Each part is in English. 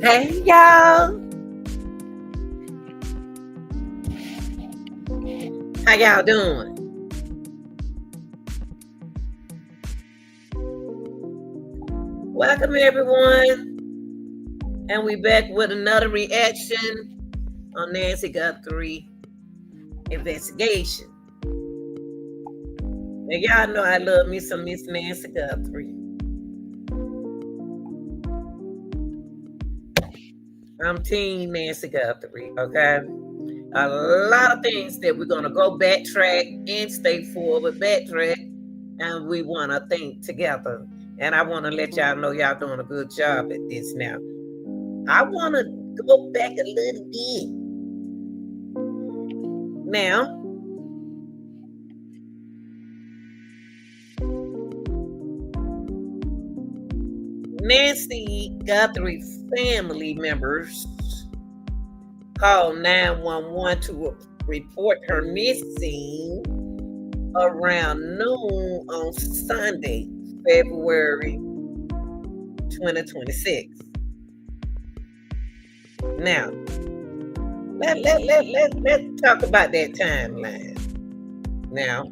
Hey y'all, how y'all doing? Welcome everyone, and we back with another reaction on Nancy Guthrie investigation. And y'all know I love me some Miss Nancy Guthrie. I'm Team Nancy Guthrie, okay? A lot of things that we're gonna go backtrack and stay forward, backtrack, and we wanna think together. And I wanna let y'all know y'all doing a good job at this now. I wanna go back a little bit. Now, Nancy Guthrie family members called 911 to report her missing around noon on Sunday, February 2026. Now, let's talk about that timeline. Now,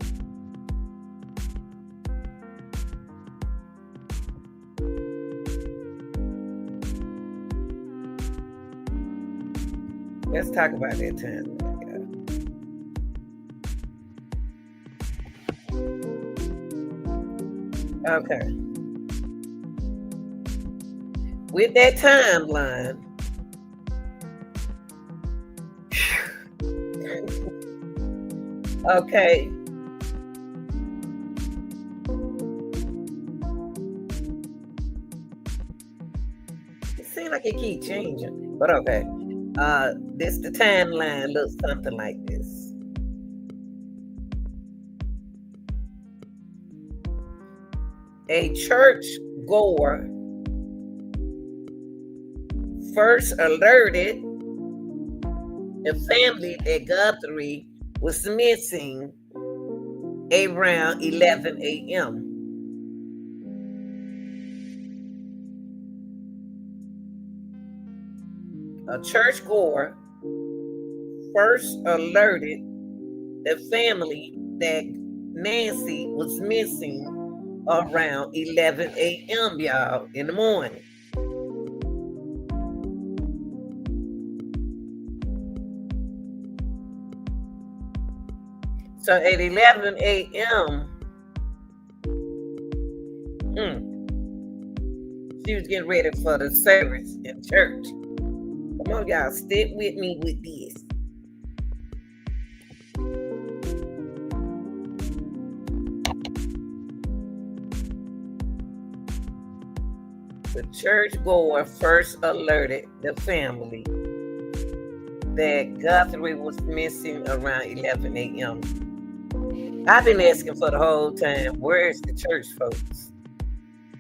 let's talk about that timeline. Okay. With that timeline, okay. It seems like it keep changing, but okay. The timeline looks something like this. A church goer first alerted the family that Guthrie was missing around 11 a.m. A church goer first alerted the family that Nancy was missing around 11 a.m., y'all, in the morning. So at 11 a.m., she was getting ready for the service in church. Come on, y'all, stick with me with this. The church goer first alerted the family that Guthrie was missing around 11 a.m. I've been asking for the whole time, where's the church folks?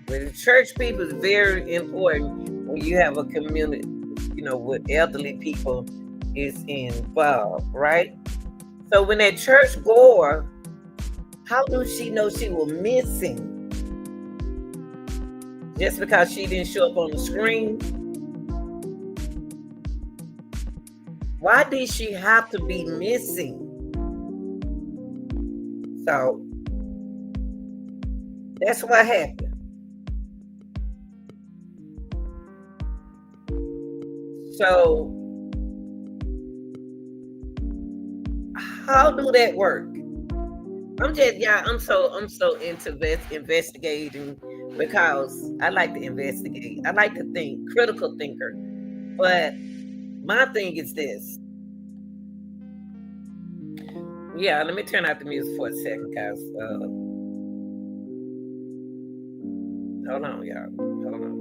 Well, the church people is very important when you have a community, with elderly people is involved, right? So when that church goer, how do she know she was missing? Just because she didn't show up on the screen? Why did she have to be missing? So that's what happened. So how do that work? I'm so into investigating because I like to investigate. I like to think, critical thinker. But my thing is this. Yeah, let me turn out the music for a second, guys. Hold on, y'all. Hold on.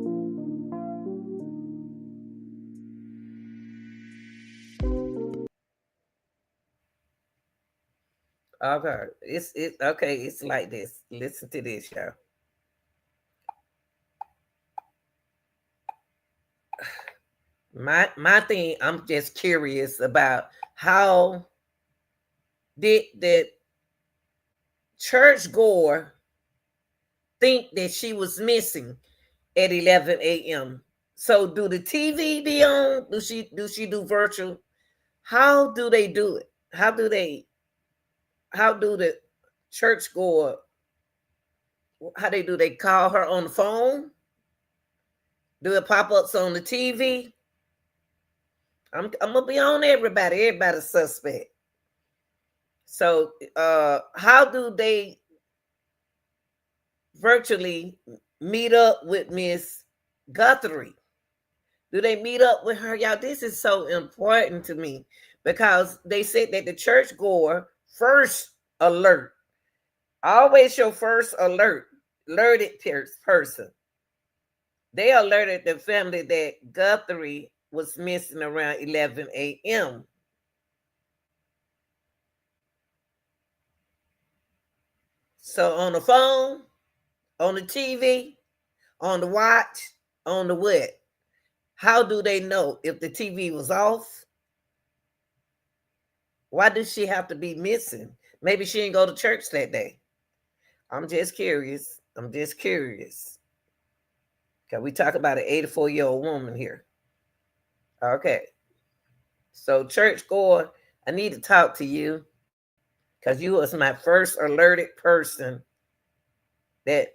Okay, it's okay. It's like this. Listen to this, y'all. My thing. I'm just curious about how did that church goer think that she was missing at 11 a.m. So do the TV be on? Do she do virtual? How do they do it? How do the church goer, how they do? They call her on the phone? Do it pop ups on the TV? I'm gonna be on everybody. Everybody's suspect. So how do they virtually meet up with Miss Guthrie? Do they meet up with her? Y'all, this is so important to me because they said that the church goer first alert. Always your first alerted person. They alerted the family that Guthrie was missing around 11 a.m. So on the phone, on the TV, on the watch, on the what? How do they know if the TV was off? Why does she have to be missing? Maybe she didn't go to church that day. I'm just curious. Because we talk about an 84-year-old woman here. Okay. So church goer, I need to talk to you because you was my first alerted person that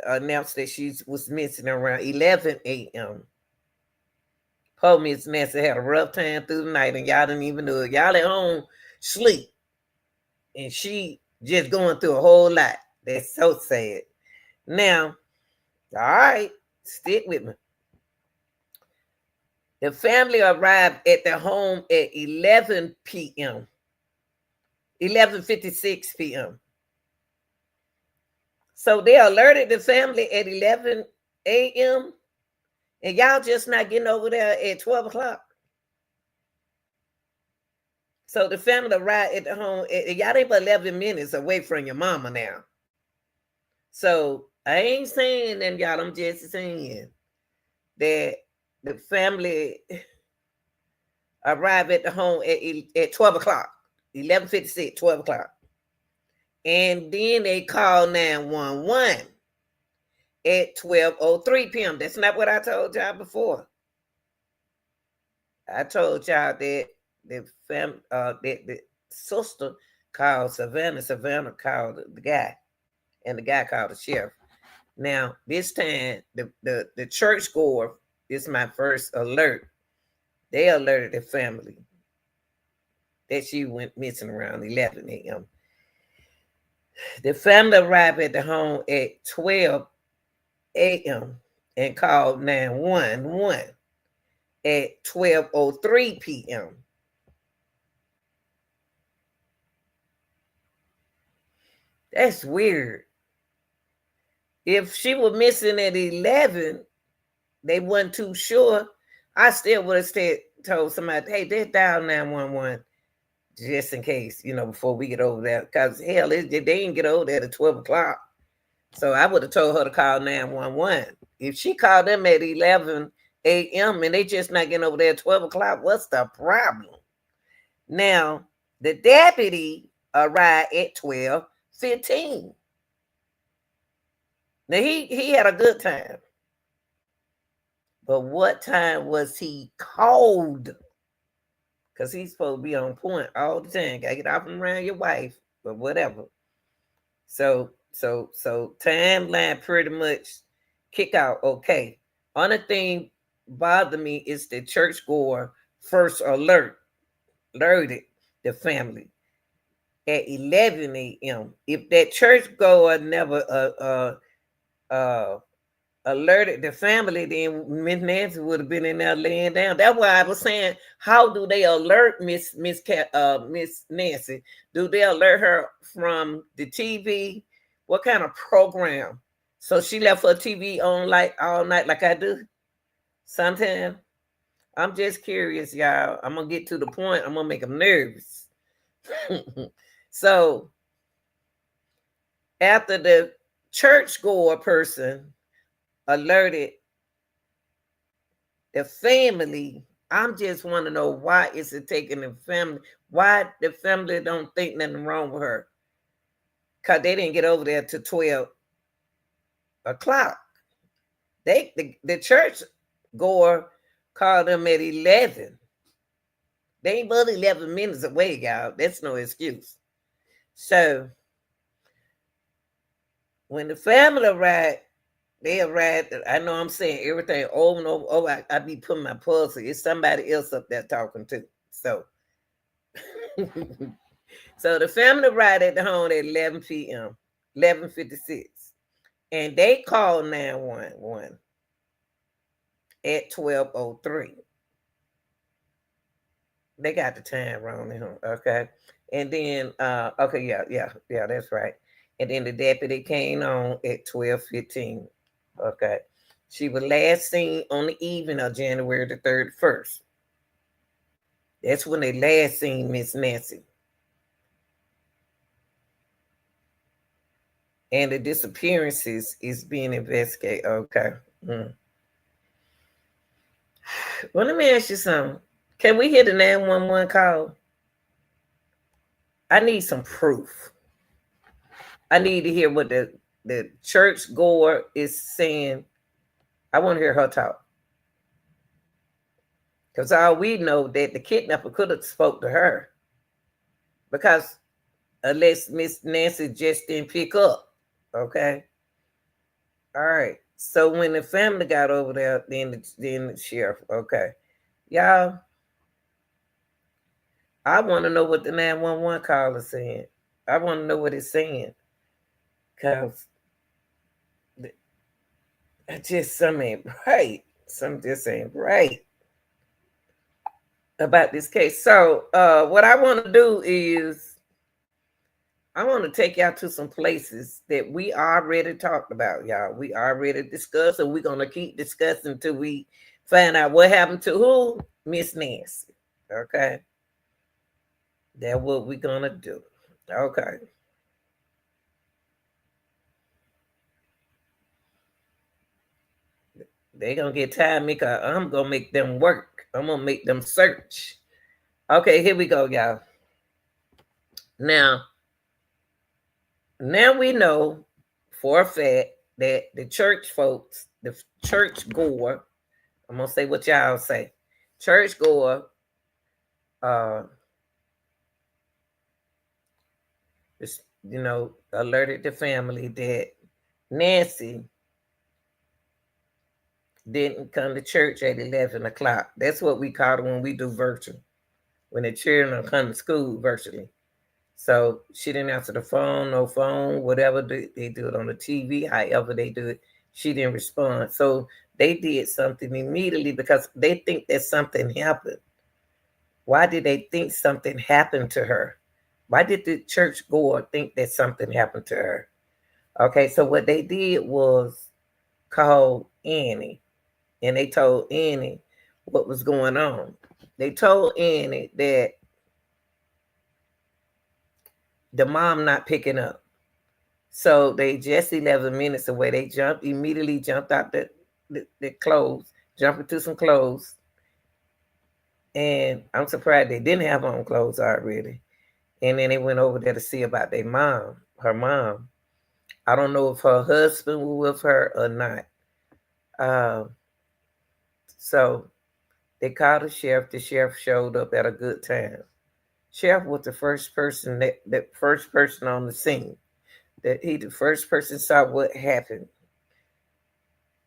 announced that she was missing around 11 a.m. Poor Miss Nancy had a rough time through the night and y'all didn't even know it. Y'all at home sleep. And she just going through a whole lot. That's so sad. Now, all right, stick with me. The family arrived at their home at 11 p.m. 11:56 p.m. So they alerted the family at 11 a.m. and y'all just not getting over there at 12 o'clock. So the family arrived at the home. Y'all ain't but 11 minutes away from your mama now. So I ain't saying them, y'all. I'm just saying that the family arrived at the home at 12 o'clock, 11:56, 12 o'clock. And then they called 911 at 12:03 p.m. That's not what I told y'all before. I told y'all that the sister called Savannah. Savannah called the guy, and the guy called the sheriff. Now this time, the church goer, this is my first alert. They alerted the family that she went missing around 11 a.m. The family arrived at the home at 12 a.m. and called 911 at 12:03 p.m. That's weird. If she was missing at 11, they wasn't too sure. I still would have told somebody, hey, just dial 911 just in case, before we get over there. Because, hell, they didn't get over there at 12 o'clock. So I would have told her to call 911. If she called them at 11 a.m. and they just not getting over there at 12 o'clock, what's the problem? Now, the deputy arrived at 12:15. Now, he had a good time. But what time was he called? Because he's supposed to be on point all the time. Gotta get off and around your wife, but whatever. So timeline pretty much kick out okay. Only thing bothered me is the church goer first alerted the family at 11 a.m. If that church goer never alerted the family, then Miss Nancy would have been in there laying down. That's why I was saying, how do they alert Miss Nancy? Do they alert her from the TV? What kind of program? So she left her TV on like all night, like I do sometimes. I'm just curious, y'all. I'm gonna get to the point. I'm gonna make them nervous. So after the churchgoer person alerted the family, I'm just want to know, why is it taking the family? Why the family don't think nothing wrong with her? Because they didn't get over there to 12 o'clock. The church goer called them at 11. They ain't but 11 minutes away, y'all. That's no excuse. So when the family arrived, they arrived. I know I'm saying everything over and over. Oh, I be putting my puzzle. It's somebody else up there talking too. So, so the family arrived at the home at 11 p.m., 11:56, and they called 911 at 12:03. They got the time wrong in here, okay? And then, okay, yeah, that's right. And then the deputy came on at 12:15, okay? She was last seen on the evening of January the 31st. That's when they last seen Miss Nancy. And the disappearances is being investigated, okay? Well, let me ask you something. Can we hear the 911 call? I need some proof. I need to hear what the church goer is saying. I want to hear her talk. Because all we know that the kidnapper could have spoke to her. Because unless Miss Nancy just didn't pick up. Okay. All right. So when the family got over there, then the sheriff. Okay. Y'all, I want to know what the 911 call is saying. I want to know what it's saying. Because just something ain't right. Something just ain't right about this case. So what I want to do is I want to take y'all to some places that we already talked about, y'all. We already discussed, and we're gonna keep discussing until we find out what happened to who? Miss Nancy. Okay. That's what we're gonna do. Okay. They gonna get tired of me because I'm gonna make them work. I'm gonna make them search. Okay, here we go, y'all. Now we know for a fact that the church folks, the church goer, I'm gonna say what y'all say. Church goer, alerted the family that Nancy didn't come to church at 11 o'clock. That's what we call it when we do virtual, when the children come to school virtually. So she didn't answer the phone, no phone, whatever they do it on the TV, however they do it, she didn't respond. So they did something immediately because they think that something happened. Why did they think something happened to her? Why did the church goer think that something happened to her? Okay, so what they did was call Annie, and they told Annie what was going on. They told Annie that the mom not picking up. So they just 11 minutes away. They immediately jumped out the clothes, jumped into some clothes. And I'm surprised they didn't have on clothes already. And then they went over there to see about her mom. I don't know if her husband was with her or not. So they called the sheriff. The sheriff showed up at a good time. Sheriff was the first person on the scene. The first person saw what happened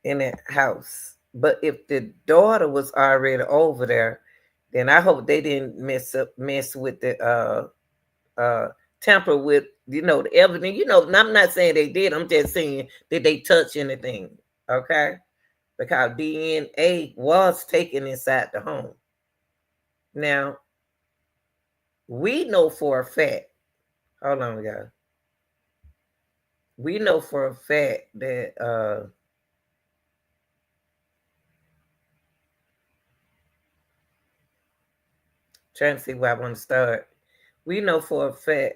in that house. But if the daughter was already over there, then I hope they didn't mess with the tamper with the evidence. I'm not saying they did. I'm just saying did they touch anything? Okay, because DNA was taken inside the home. Now we know for a fact. Hold on, y'all. We know for a fact that trying to see where I want to start. We know for a fact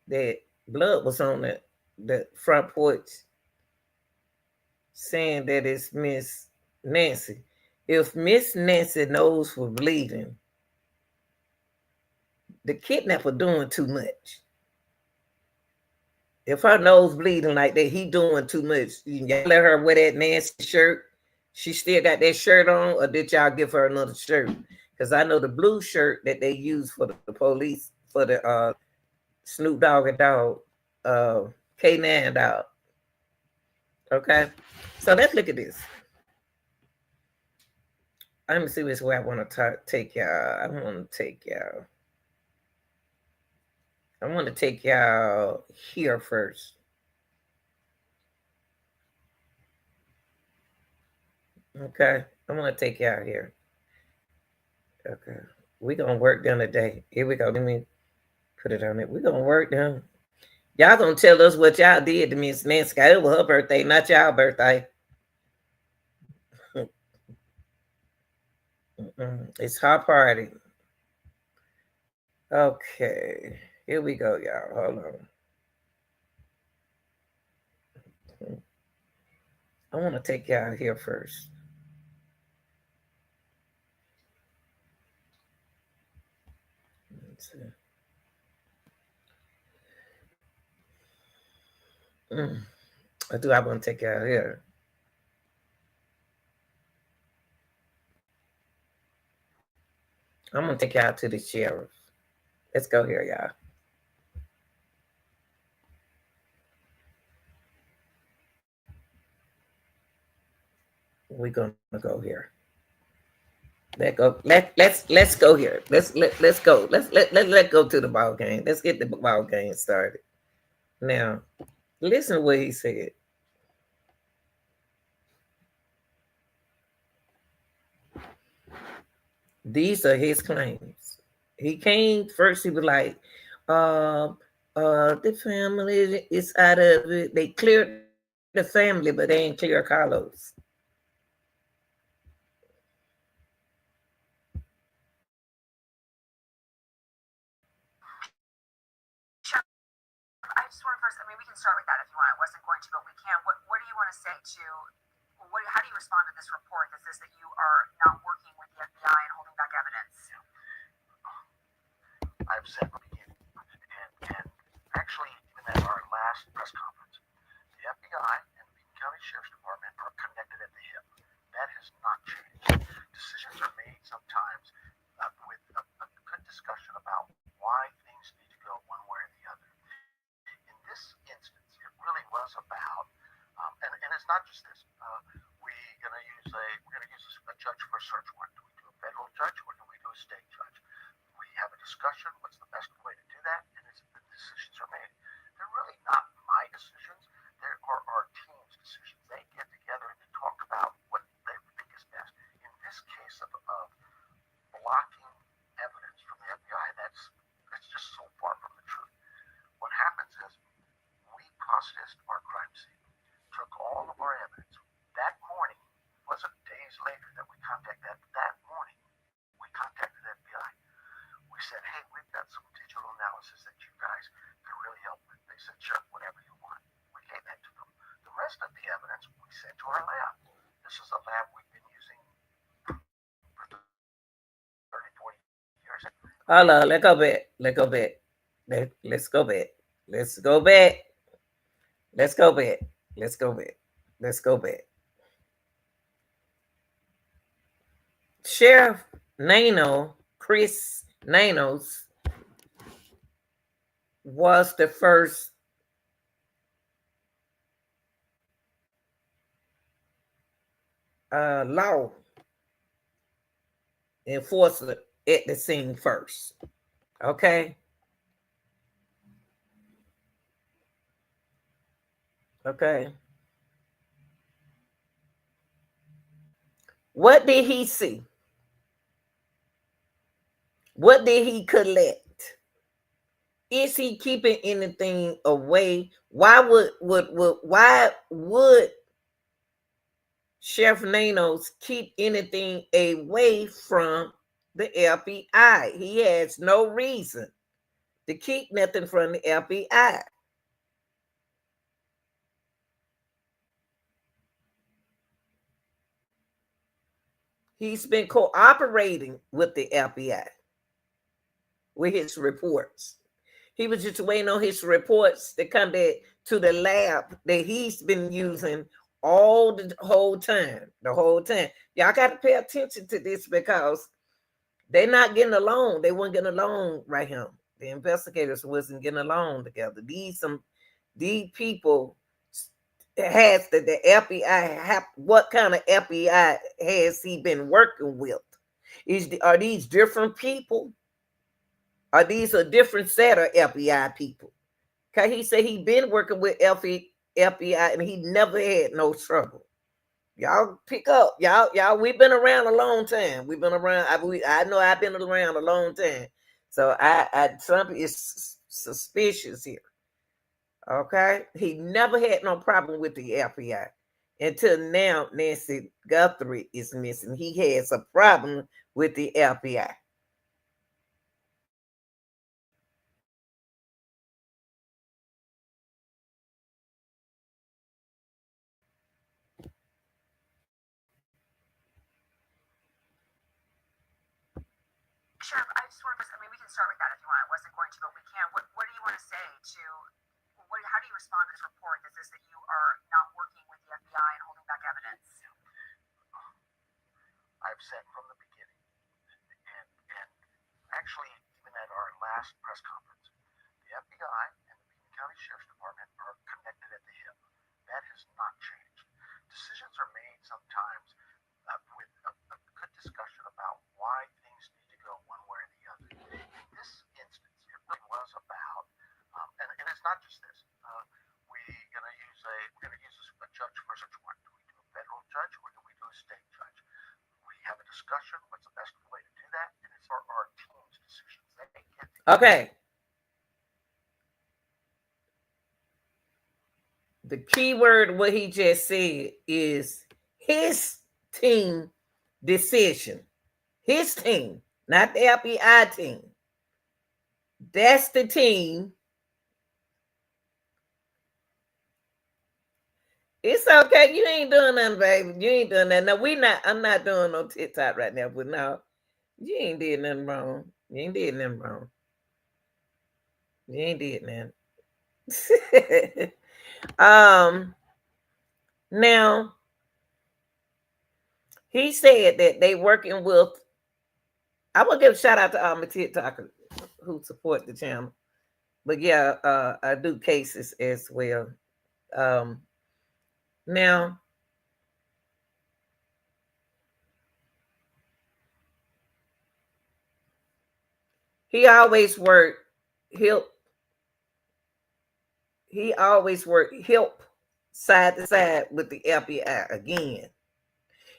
that blood was on the front porch saying that it's Miss Nancy. If Miss Nancy nose was bleeding, the kidnapper doing too much. If her nose bleeding like that, he doing too much. Y'all let her wear that nasty shirt. She still got that shirt on, or did y'all give her another shirt? Because I know the blue shirt that they use for the police, for the Snoop Dogg and Dog, uh, K9 Dog. Okay, so let's look at this. Let me see which way I want to take y'all. I want to take y'all. I want to take y'all here first. Okay, I want to take y'all here. Okay, we gonna work down today. Here we go. Let me put it on it. We gonna work down. Y'all gonna tell us what y'all did to Miss Nancy. It was her birthday, not y'all birthday. It's her party. Okay, here we go, y'all. Hold on. I want to take y'all here first. Let's see. Mm. Or do I want to take y'all here? I'm gonna take y'all to the sheriff. Let's go here, y'all. We're gonna go here. Let's go here. Let's go. Let's go to the ball game. Let's get the ball game started. Now, listen to what he said. These are his claims. He came first. He was like, uh, the family is out of it. They cleared the family, but they ain't clear Carlos. I just want to first, I mean, we can start with that if you want. I wasn't going to, but we can. What do you want to say to, how do you respond to this report that says that you are not working with the FBI and holding back evidence? I've said from the beginning, and actually, even at our last press conference, the FBI and the Beacon County Sheriff's Department are connected at the hip. That has not changed. Decisions are made sometimes with a good discussion about why things need to go one way or the other. In this instance, it really was about, and it's not just this. We're gonna use a judge for a search warrant. Do we do a federal judge or do we do a state judge? We have a discussion. What's the best way to do that? And the decisions are made. They're really not my decisions. They are our team's decisions. They get together and they talk about what they think is best. In this case of blocking evidence from the FBI, that's just so far from the truth. What happens is we processed our crime scene, took all of our evidence. That morning, it wasn't days later that we contacted that morning. We contacted the FBI. We said, hey, we've got some digital analysis that you guys can really help with. They said, sure, whatever you want. We gave that to them. The rest of the evidence we sent to our lab. This is a lab we've been using for 30, 40 years. Hold on, let's go back. Let's go back. Let's go back. Let's go back. Let's go back. Let's go back. Let's go back. Sheriff Nano, Chris Nanos, was the first law enforcer at the scene first. Okay? Okay. What did he see? What did he collect? Is he keeping anything away? Why would Chef Nanos keep anything away from the FBI? He has no reason to keep nothing from the FBI. He's been cooperating with the FBI with his reports. He was just waiting on his reports to come back to the lab that he's been using all the whole time. The whole time. Y'all got to pay attention to this because they're not getting along. They weren't getting along right here. The investigators wasn't getting along together. These people has the FBI have what kind of FBI has he been working with? Are these different people? Are these a different set of FBI people? Cause he said he been working with FBI and he never had no trouble. Y'all pick up, y'all. We've been around a long time. We've been around. I know I've been around a long time. So Trump is suspicious here. Okay, he never had no problem with the FBI until now. Nancy Guthrie is missing. He has a problem with the FBI. Sheriff, I just want to, I mean, we can start with that if you want. I wasn't going to, but we can. What do you want to say to, how do you respond to this report that says that you are not working with the FBI and holding back evidence? I've said from the beginning, and actually even at our last press conference, the FBI and the Beacon County Sheriff's Department are connected at the hip. That has not changed. Decisions are made sometimes with a good discussion about why things need to go one way or the other. In this instance, it really was about, and it's not just this. We're going to use a judge for search warrant. Do we do a federal judge or do we do a state judge? We have a discussion. What's the best way to do that? And it's our team's decisions. They get Okay. The key word, what he just said, is his team decision. His team, not the FBI team. That's the team. It's okay. You ain't doing nothing, baby. You ain't doing nothing. No, I'm not doing no TikTok right now, but no, you ain't did nothing wrong. You ain't did nothing wrong. You ain't did nothing. Now he said that they working with. I will give a shout out to all my TikTokers who support the channel. But yeah, I do cases as well. Now he always worked help. He always worked help side to side with the FBI again.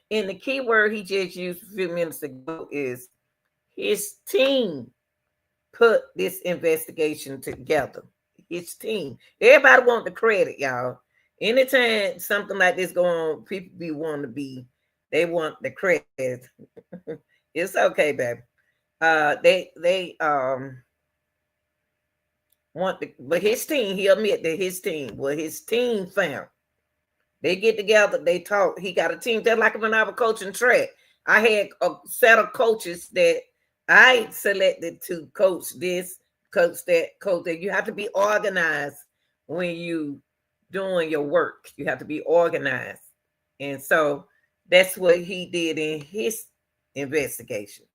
And the key word he just used a few minutes ago is his team put this investigation together. His team. Everybody want the credit, y'all. Anytime something like this going on, people they want the credit. It's okay, baby. They want but his team, he admit that his team found. They get together, they talk. He got a team just like when I was coaching track. I had a set of coaches that I selected to coach this, coach that, coach that. You have to be organized when you doing your work. You have to be organized. And so that's what he did in his investigation.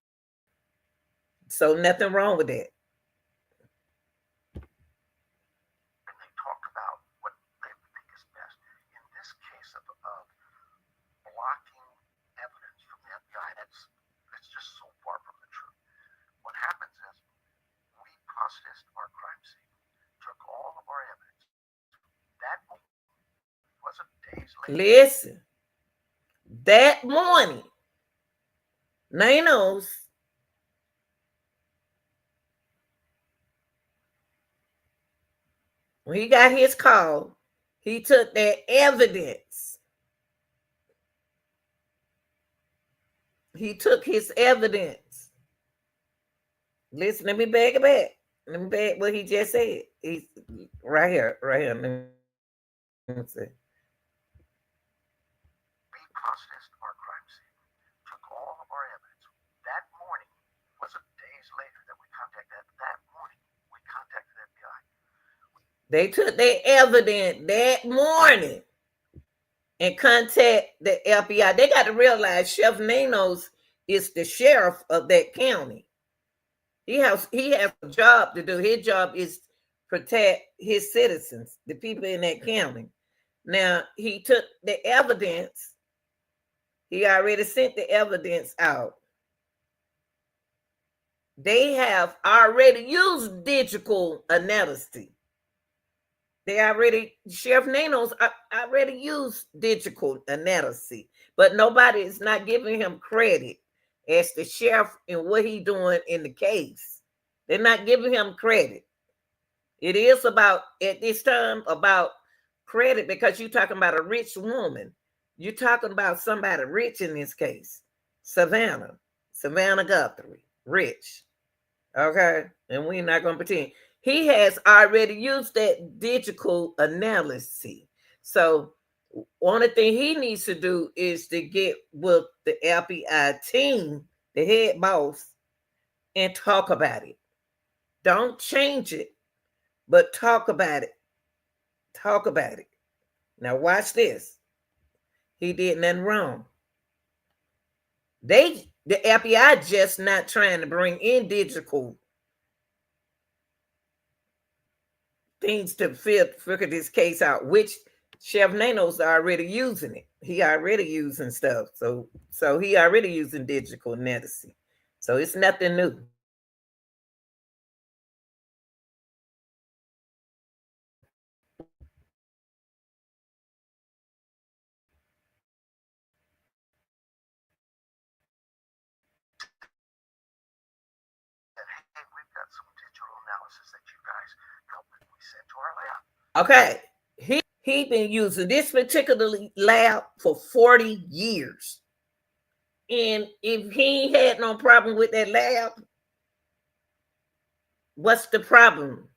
So nothing wrong with that. and they talk about what they think is best. In this case of blocking evidence from the FBI, it's just so far from the truth. What happens is we processed our crime scene, took all of our evidence. That wasn't days later. Listen, that morning, Nanos when he got his call, he took that evidence. He took his evidence. Listen, let me back it back. Let me back what he just said. He's right here, right here. Let me see. We processed our crime scene, took all of our evidence. That morning wasn't days later that we contacted. That morning we contacted the FBI. They took their evidence that morning and contact the FBI. They got to realize Chef Nanos is the sheriff of that county. He has a job to do. His job is protect his citizens, the people in that county. Now he took the evidence. He already sent the evidence out. They have already used digital analysis. They already, Sheriff Nanos already used digital analysis, but nobody is not giving him credit as the sheriff and what he doing in the case. They're not giving him credit. It is about, at this time, about credit because you're talking about a rich woman. You're talking about somebody rich in this case. Savannah Guthrie, rich. Okay, and we're not going to pretend. He has already used that digital analysis. So only thing he needs to do is to get with the FBI team, the head boss, and talk about it. Don't change it, but talk about it. Talk about it. Now watch this. He did nothing wrong. The FBI just not trying to bring in digital things to figure this case out, which Chef Nano's already using it. He already using stuff. So he already using digital medicine. So it's nothing new. Hey, we've got some digital analysis that you guys helped with. We sent to our lab. Okay. He been using this particular lab for 40 years. And if he had no problem with that lab, what's the problem?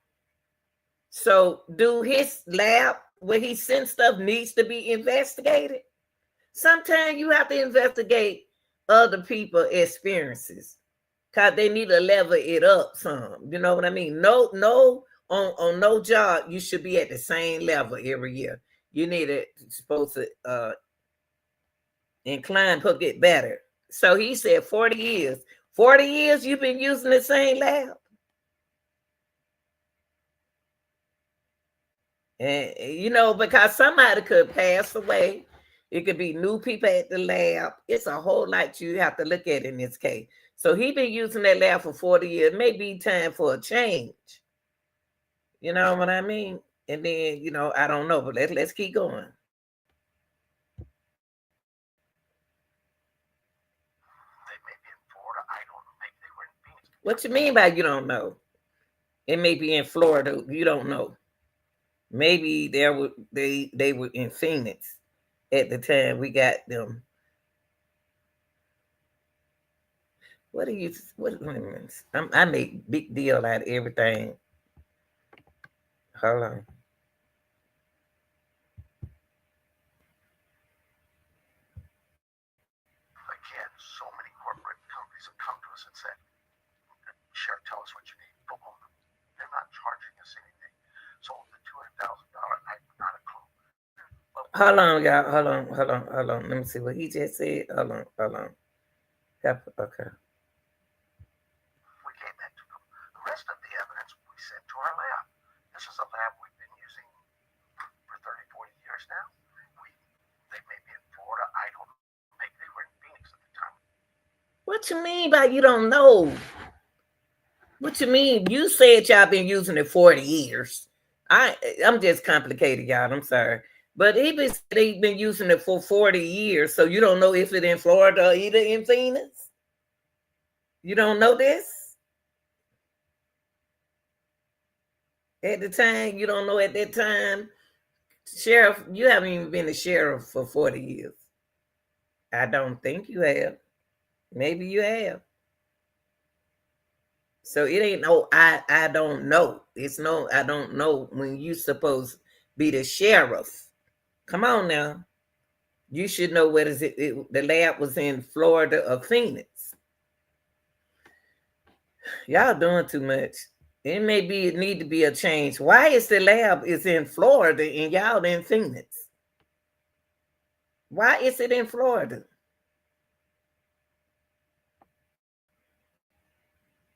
So do his lab where he sends stuff needs to be investigated? Sometimes you have to investigate other people's experiences because they need to level it up some. You know what I mean? No, on no job you should be at the same level every year. You need to supposed to incline to get better. So he said 40 years. 40 years you've been using the same lab. And because somebody could pass away, it could be new people at the lab. It's a whole lot you have to look at in this case. So he been using that lab for 40 years. Maybe time for a change. You know what I mean? And then, I don't know, but let's keep going. They may be in Florida. I don't know. Maybe they were in Phoenix. What you mean by you don't know? It may be in Florida. You don't know. Maybe they were in Phoenix at the time we got them. What do you? What? Wait a minute. I make big deal out of everything. Hold on. Again, so many corporate companies have come to us and said, Sheriff, tell us what you need. Boom, boom. They're not charging us anything. So the $200,000, I'm not a clue. Hold on, y'all. Hold on. Let me see what he just said. Hold on. Okay. We gave that to them. The rest of the evidence we sent to our lab. This is a lab we've been using for 30, 40 years now. They may be in Florida. I don't know. Maybe they were in Phoenix at the time. What you mean by you don't know? What you mean? You said y'all been using it 40 years. I'm just complicated, y'all. I'm sorry. But he been using it for 40 years. So you don't know if it in Florida or either in Phoenix? You don't know this? At the time, you don't know at that time. Sheriff, you haven't even been a sheriff for 40 years. I don't think you have. Maybe you have. So it ain't no I don't know. It's no I don't know when you supposed to be the sheriff. Come on now. You should know what is it. The lab was in Florida or Phoenix. Y'all doing too much. It may be it need to be a change. Why is the lab is in Florida and y'all in Phoenix? Why is it in Florida?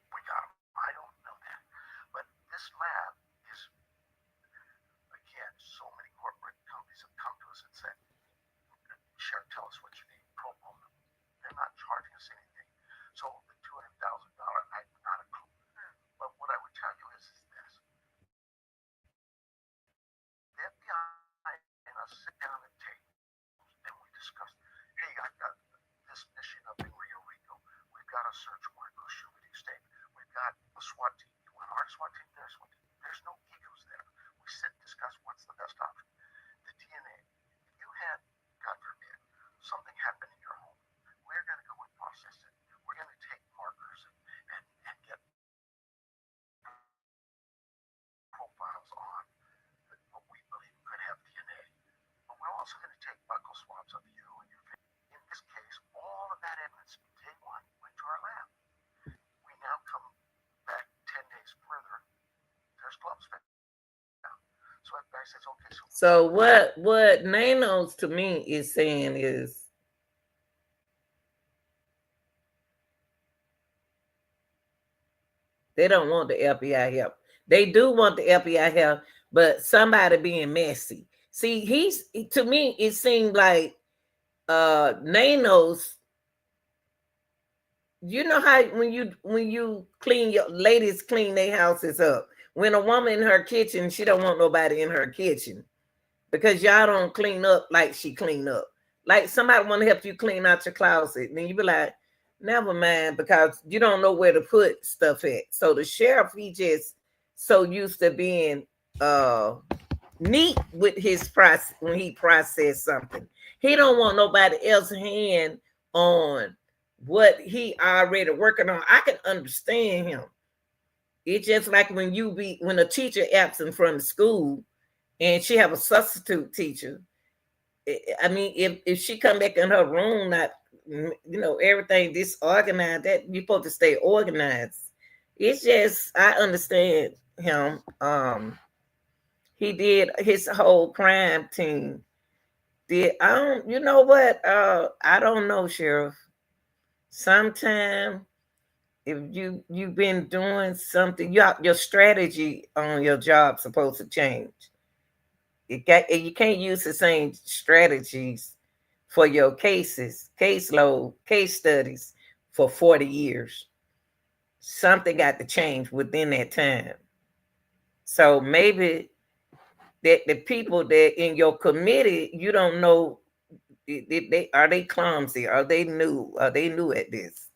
We got them. I don't know that. But this lab is, again, so many corporate companies have come to us and said, Sheriff, tell us what you need pro bono. They're not charging us anything. So the $200,000, I'm not a clue. But what I would tell you is this. The FBI and us sit down at tables and we discuss, hey, I've got this mission up in Rio Rico. We've got a search warrant. Who should we do state? We've got a SWAT team. You want our SWAT team? Their SWAT team. There's no egos there. We sit and discuss what's the best option. The DNA. If you had, God forbid, something happened in your home, we're going to go and process it. We're going to take markers and get profiles on what we believe could have DNA. But we're also going to take buccal swabs of you and your family. In this case, all of that evidence, day one, went to our lab. We now come back 10 days further, there's gloves found. So FBI says, okay, So what Nanos to me is saying is they don't want the FBI help. They do want the FBI help, but somebody being messy. See, to me, it seemed like Nanos, you know how when you clean your ladies clean their houses up. When a woman in her kitchen, she don't want nobody in her kitchen because y'all don't clean up like she clean up. Like somebody want to help you clean out your closet, and then you be like, never mind, because you don't know where to put stuff at. So the sheriff, he just so used to being neat with his process when he processed something. He don't want nobody else's hand on what he already working on. I can understand him. It's just like when a teacher absent from school and she have a substitute teacher. I mean, if she come back in her room, not everything disorganized, that you're supposed to stay organized. It's just I understand him. He did his whole crime team. Did I don't you know what? I don't know, Sheriff. Sometime if you've been doing something, your strategy on your job supposed to change. You can't use the same strategies for your caseload, case studies for 40 years. Something got to change within that time. So maybe that the people that in your committee, you don't know, are they clumsy? Are they new? Are they new at this?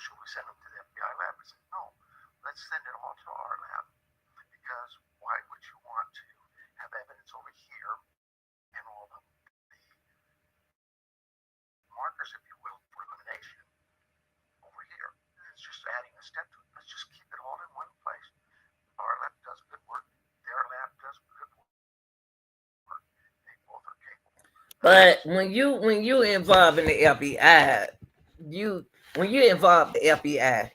should we send them to the FBI lab? I said, no, let's send it all to our lab because why would you want to have evidence over here and all the markers, if you will, for elimination over here? It's just adding a step to it. Let's just keep it all in one place. Our lab does good work. Their lab does good work. They both are capable. But when you involve in the FBI, when you involve the FBI,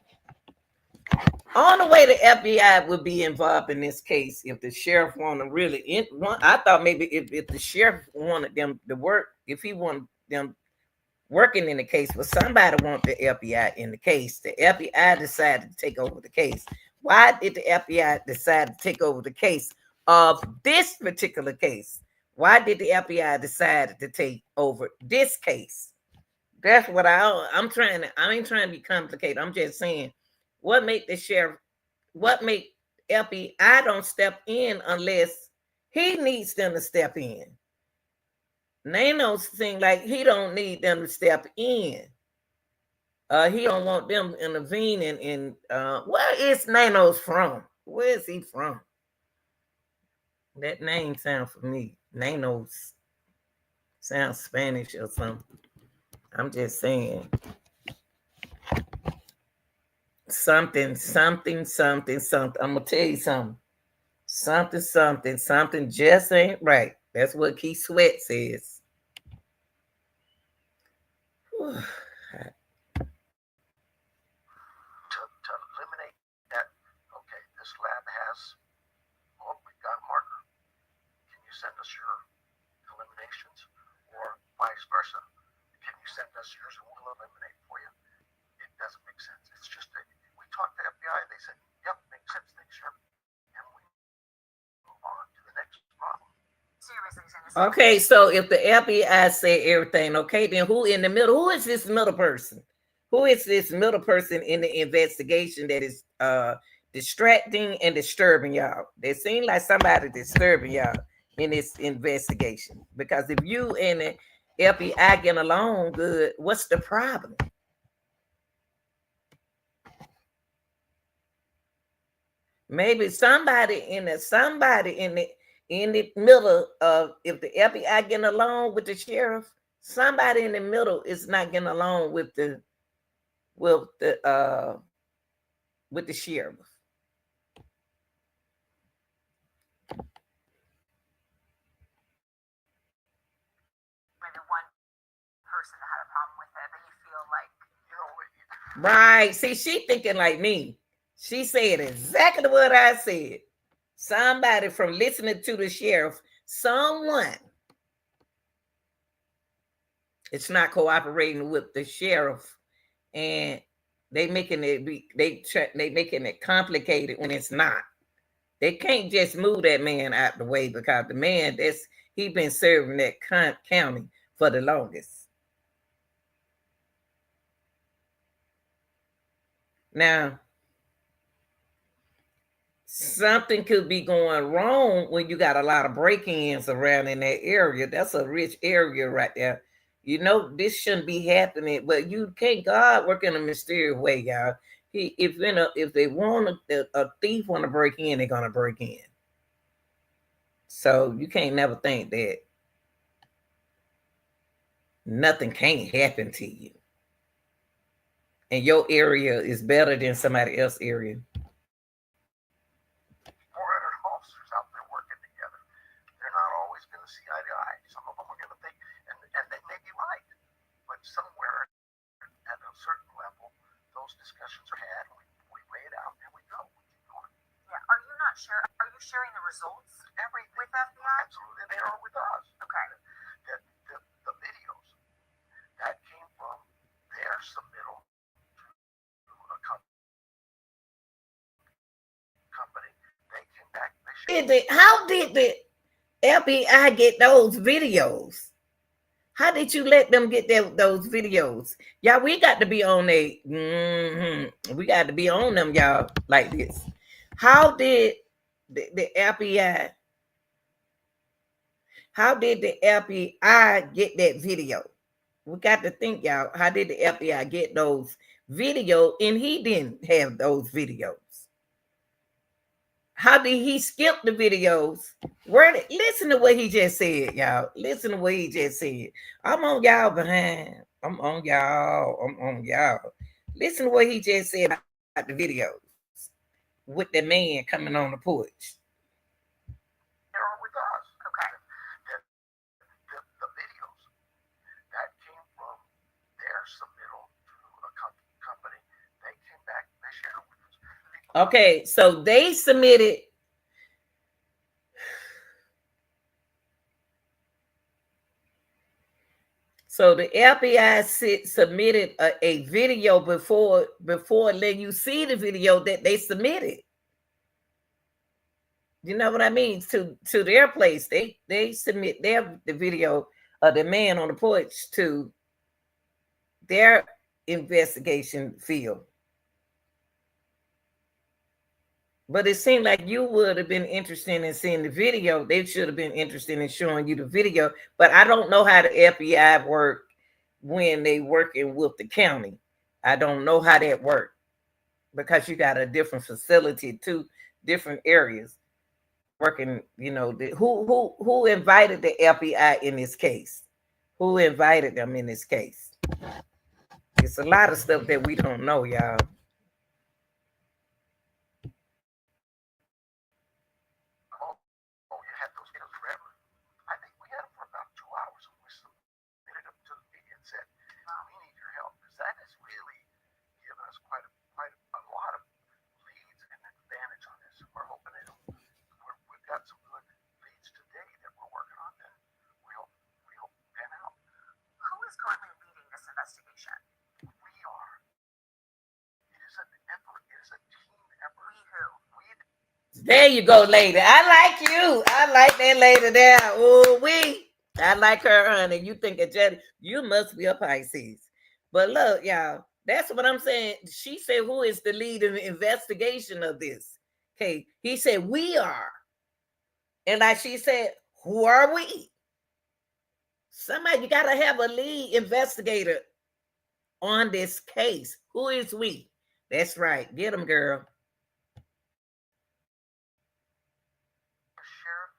on the way the FBI would be involved in this case if the sheriff wanted to really. I thought maybe if the sheriff wanted them to work, if he wanted them working in the case, but somebody want the FBI in the case. The FBI decided to take over the case. Why did the FBI decide to take over the case of this particular case? Why did the FBI decide to take over this case? That's what I'm trying to. I ain't trying to be complicated. I'm just saying, what make the sheriff? What make FBI don't step in unless he needs them to step in? Nano seem like he don't need them to step in. He don't want them intervening in. Where is Nano's from? Where is he from? That name sounds familiar. Nano's sounds Spanish or something. I'm just saying. Something. I'm gonna tell you something. Something just ain't right. That's what Keith Sweat says. eliminate for you. It doesn't make sense. It's just that we talked to FBI. They said, "Yep, makes sense. Thanks, Sheriff," and we move on to the next problem. So you're basically saying this. Okay, so if the FBI say everything, okay, then who in the middle? Who is this middle person? Who is this middle person in the investigation that is distracting and disturbing y'all? They seem like somebody disturbing y'all in this investigation. Because if you and the FBI get along good, what's the problem? Maybe somebody in the middle of, if the FBI getting along with the sheriff, somebody in the middle is not getting along with the sheriff. Maybe one person that had a problem with it, but you feel like, Right. See, she thinking like me. She said exactly what I said. Somebody from listening to the sheriff, someone it's not cooperating with the sheriff, and they making it complicated when it's not. They can't just move that man out the way because the man he been serving that county for the longest. Now, something could be going wrong when you got a lot of break-ins around in that area. That's a rich area right there. You know, this shouldn't be happening, but you can't. God work in a mysterious way, y'all. If they want a thief want to break in, they're gonna break in. So you can't never think that nothing can't happen to you, and your area is better than somebody else's area. 400 officers out there working together. They're not always going to see eye to eye. Some of them are going to think, and they may be right, but somewhere at a certain level, those discussions are had. We weigh it out and we go. We keep going. yeah, are you not sure? Are you sharing the results Everything with FBI? absolutely, they are with us. Okay. The videos that came from their submittal to a company, they came back. How did the FBI get those videos? How did you let them get those videos? Y'all, we got to be on we got to be on them, y'all, like this. How did the FBI, how did the FBI get that video? We got to think, y'all. How did the FBI get those video and he didn't have those videos? How did he skip the videos? Listen to what he just said, y'all. Listen to what he just said. I'm on y'all behind. I'm on y'all. I'm on y'all. Listen to what he just said about the videos with the man coming on the porch. They're with us. Okay. The videos that came from their submittal to a company, they came back. They shared with us. Okay, so they submitted. So the FBI submitted a video before letting you see the video that they submitted. You know what I mean? To their place, they submit the video of the man on the porch to their investigation field. But it seemed like you would have been interested in seeing the video. They should have been interested in showing you the video. But I don't know how the FBI work when they working with the county. I don't know how that works because you got a different facility, two different areas working. You know, who invited the FBI in this case? Who invited them in this case? It's a lot of stuff that we don't know, y'all. Oh, you had those videos forever. I think we had them for about 2 hours when we submitted them to the media and said, "We need your help," because that has really given us quite a lot of leads and advantage on this. We're hoping we've got some good leads today that we're working on that we hope pan out. Who is currently leading this investigation? There you go, lady. I like you. I like that lady there. Oh, I like her, honey. You think it just you must be a Pisces. But look, y'all, that's what I'm saying. She said, who is the lead in the investigation of this? Okay. He said, we are. And like she said, who are we? Somebody, you gotta have a lead investigator on this case. Who is we? That's right. Get them, girl. The sheriff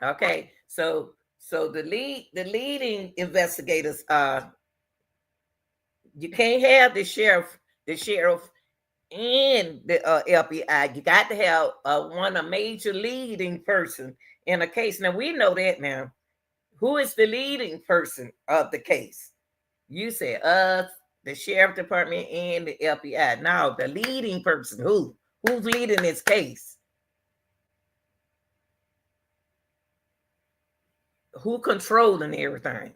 and the FBI. Okay. So the leading investigators are, you can't have the sheriff and the FBI. You got to have one a major leading person in a case. Now we know that now. Who is the leading person of the case? You said us, the sheriff department, and the FBI. Now the leading person, who? Who's leading this case? Who controlling everything?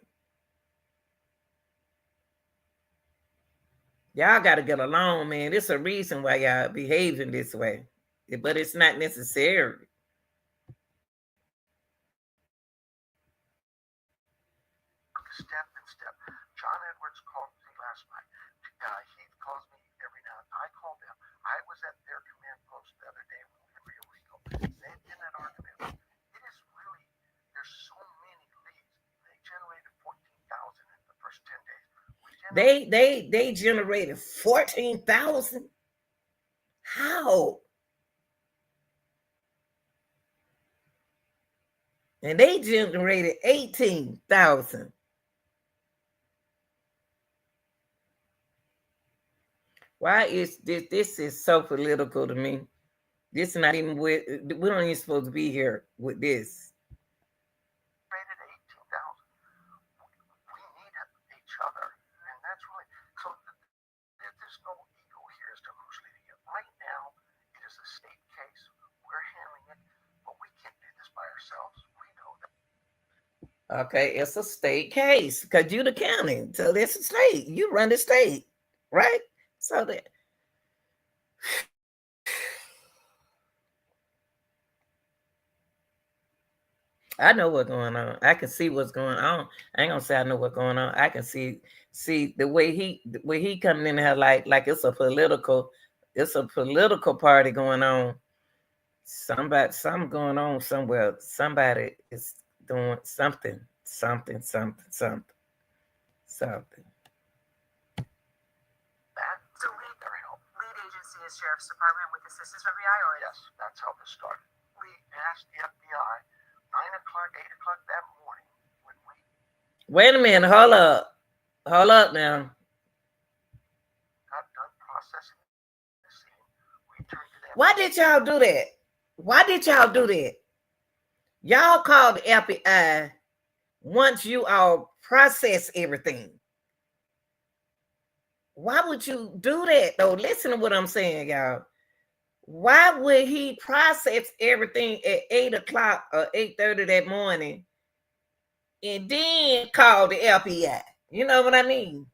Y'all got to get along, man. There's a reason why y'all behaving this way, but it's not necessary. Step and step. John Edwards called me last night. Heath calls me every now and then. I call them. I was at their command post the other day when we were in Rio Rico. They've been at our command. It is really, there's so many leads. They generated 14,000 in the first 10 days. They generated 14,000. How? And they generated 18,000. Why is this? This is so political to me. This is not even with. We don't even supposed to be here with this. Rated 18,000. We need each other, and that's really so. There's no ego here as to who's leading it. Right now, it is a state case. We're handling it, but we can't do this by ourselves. We know that. Okay, it's a state case because you the county, so it's a state. You run the state, right? So that I know what's going on. I can see what's going on. I ain't gonna say I know what's going on. I can see the way he coming in here like it's a political party going on. Something going on somewhere. Somebody is doing something. That So lead agency is Sheriff's Department with assistance from FBI, or yes, that's how this started. We asked the FBI 9 o'clock, 8 o'clock that morning when we Wait a minute, hold up now. got done processing the scene. We turned to the Why FBI. did y'all do that? Why did y'all do that? Y'all called the FBI once you all process everything. Why would you do that though? Listen to what I'm saying, y'all. Why would he process everything at 8 o'clock or 8:30 that morning and then call the FBI? You know what I mean?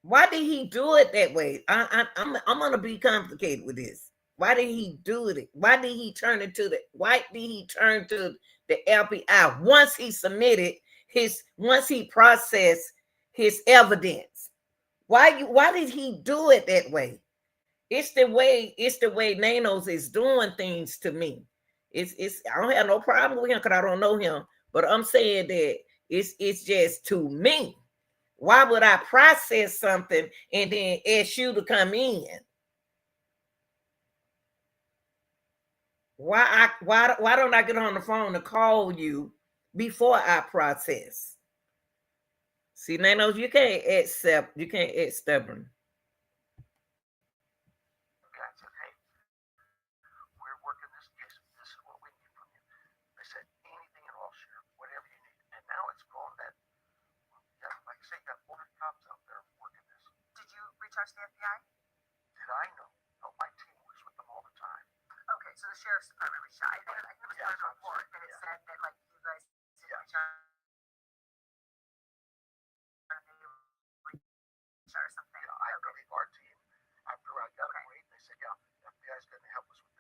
Why did he do it that way? I'm gonna be complicated with this. Why did he do it? Why did he turn to the FBI once he processed his evidence? Why did he do it that way? It's the way Nanos is doing things to me. It's I don't have no problem with him because I don't know him, but I'm saying that it's just to me. Why would I process something and then ask you to come in? Why don't I get on the phone to call you before I process? See, Nanos, you can't act stubborn. I said, hey, we're working this case. This is what we need from you. They said, anything at all, Sheriff, whatever you need. And now it's gone that, yeah, like I say, you got 40 cops out there working this. did you reach out to the FBI? Did I know? No, my team was with them all the time. Okay, so the Sheriff's Department reached out. I think it was part of the report that it said that like you guys did reach out or something. Yeah, I believe our team, after I got a break, they said, yeah, the FBI is going to help us with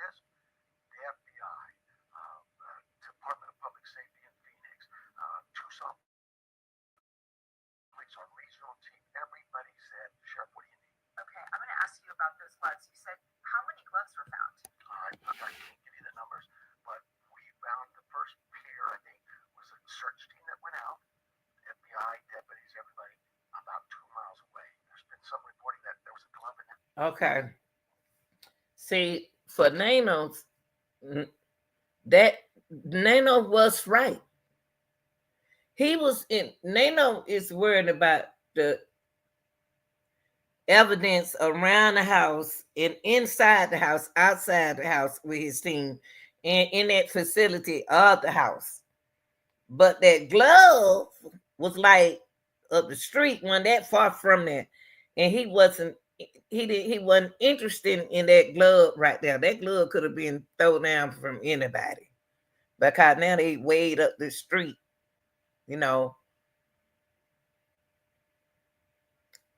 Okay. See, for Nanos, that Nano was right. He was in Nano is worried about the evidence around the house and inside the house, outside the house with his team, and in that facility of the house. But that glove was like up the street, one that far from there, and he wasn't interested in that glove right there. That glove could have been thrown down from anybody because now they weighed up the street. You know,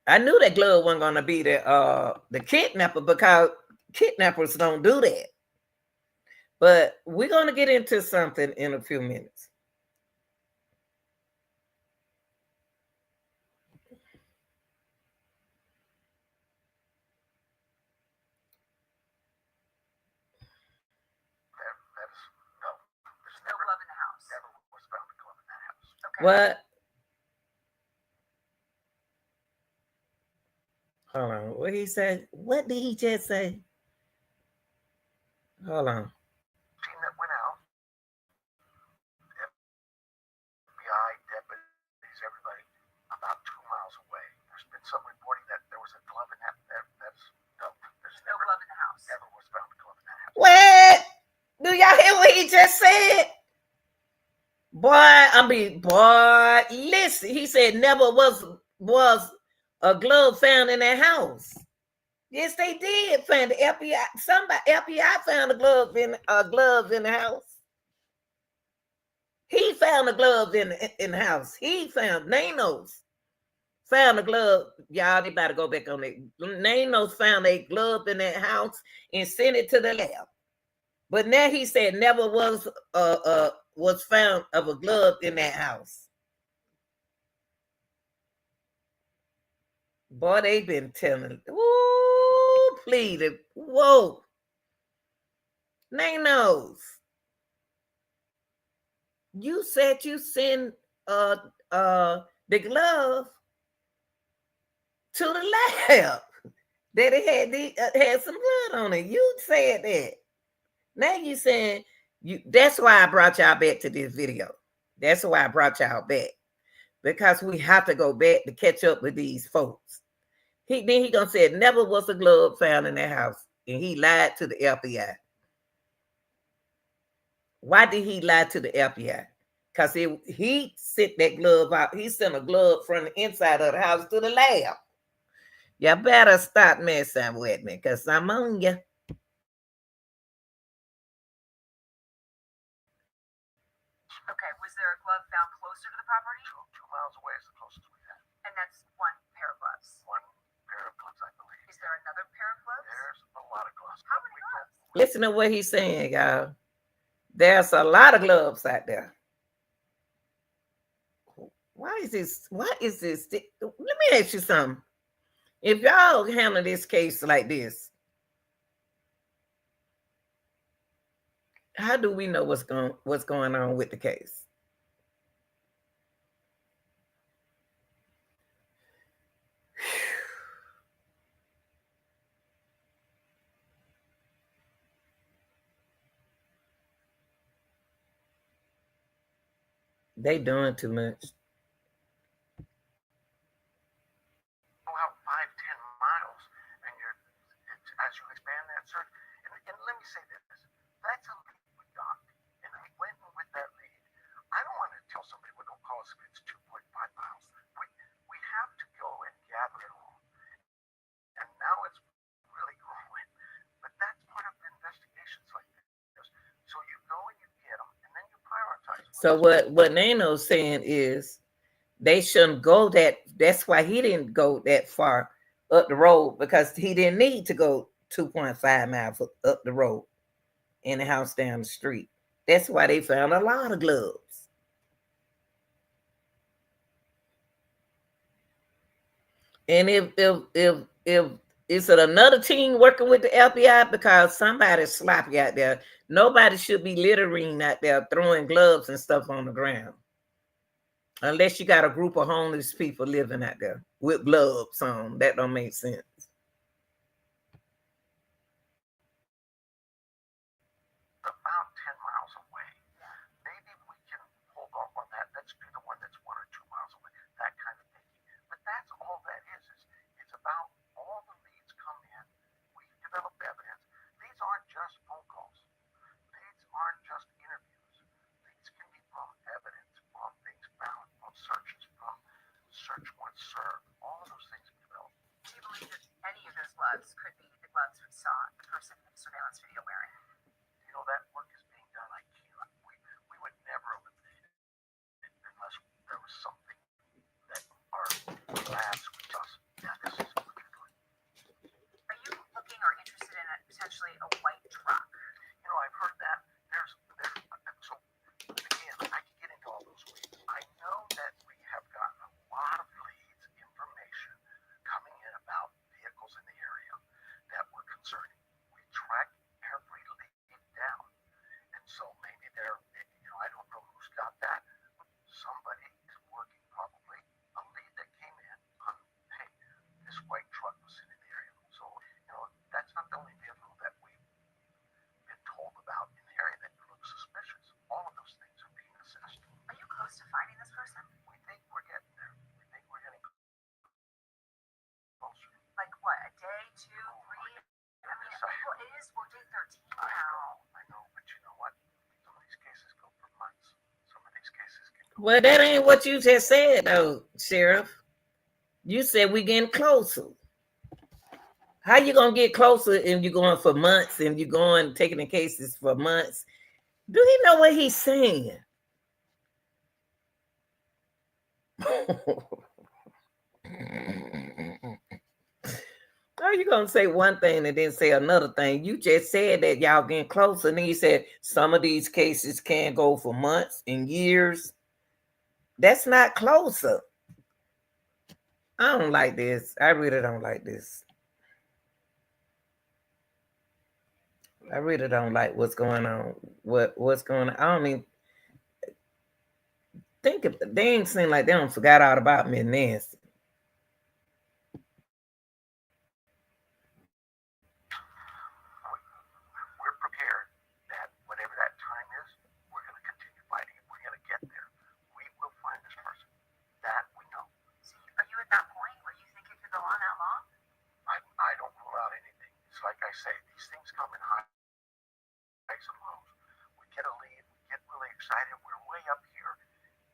I knew that glove wasn't gonna be the kidnapper because kidnappers don't do that. But we're gonna get into something in a few minutes. No glove in the house. Never was found a glove in that house. Okay. What? Hold on. What he said? What did he just say? Hold on. Team that went out, FBI, deputies, everybody, about 2 miles away. There's been some reporting that there was a glove in that. That's no. There's No glove in the house. never was found a glove in that house. What? Do y'all hear what he just said? Boy, listen. He said never was a glove found in that house. Yes, they did find the FBI. Somebody FBI found a glove in the house. He found a glove in the house. He found Nanos found a glove. Y'all, they better go back on it. Nanos found a glove in that house and sent it to the lab. But now he said never was found of a glove in that house. Boy, they been telling. Ooh, please. Whoa. Nanos. You said you sent the glove to the lab. That it had some blood on it. You said that. Now you saying you. That's why I brought y'all back to this video. That's why I brought y'all back, because we have to go back to catch up with these folks. He gonna say never was a glove found in that house, and he lied to the FBI. Why did he lie to the FBI? Because he sent that glove out. He sent a glove from the inside of the house to the lab. You better stop messing with me, because I'm on you. Okay. Was there a glove found closer to the property? 2 miles away is the closest we have. And that's one pair of gloves. One pair of gloves, I believe. Is there another pair of gloves? There's a lot of gloves. How many gloves? Listen to what he's saying, y'all. There's a lot of gloves out there. Why is this? What is this? Let me ask you something. If y'all handle this case like this, how do we know what's going on with the case? They doing too much. Go out 5-10 miles, and as you expand that search. And let me say this: that's a lead we got, and we went with that lead. I don't want to tell somebody what don't call us if it's 2.5 miles. We have to go and gather it all, and now it's really growing. But that's part of investigations like this. So you go and you get them, and then you prioritize. So what Nano's saying is they shouldn't go that's why he didn't go that far up the road, because he didn't need to go 2.5 miles up the road in the house down the street. That's why they found a lot of gloves. And if is it another team working with the FBI, because somebody's sloppy out there. Nobody should be littering out there, throwing gloves and stuff on the ground. Unless you got a group of homeless people living out there with gloves on. That don't make sense. surveillance video wearing? That work is being done. We would never eliminate it unless there was something that our labs would tell us, yeah, this is what you're doing. Are you looking or interested in potentially a white truck? I've heard that. So again, I can get into all those leads. I know that we have gotten a lot of leads, information coming in about vehicles in the area that were concerning. We track every lead down. And so maybe I don't know who's got that. Somebody is working probably a lead that came in on, hey, this white truck was sitting in the area. So, that's not the only vehicle that we've been told about in the area that looks suspicious. All of those things are being assessed. Are you close to finding this person? We think we're getting there. We think we're getting closer. Like what, a day, 2, 3? I mean, we're day 13 now. I know, but you know what? Some of these cases go for months. Some of these cases can go. Well, that ain't what you just said, though, Sheriff. You said we getting closer. How you gonna get closer if you're going for months and you're going taking the cases for months? Do he know what he's saying? How you gonna say one thing and then say another thing? You just said that y'all getting closer, and then you said some of these cases can go for months and years. That's not closer. I don't like this. I really don't like this. I really don't like what's going on. What's going on? I don't even think they ain't seem like they don't forgot all about me and Nancy. We're prepared that whenever that time is, we're going to continue fighting it. We're going to get there. We will find this person. That we know. So are you at that point where you think it could go on that long? I don't rule out anything. It's like I say, these things come in highs and lows. We get a lead, we get really excited, we're way up here,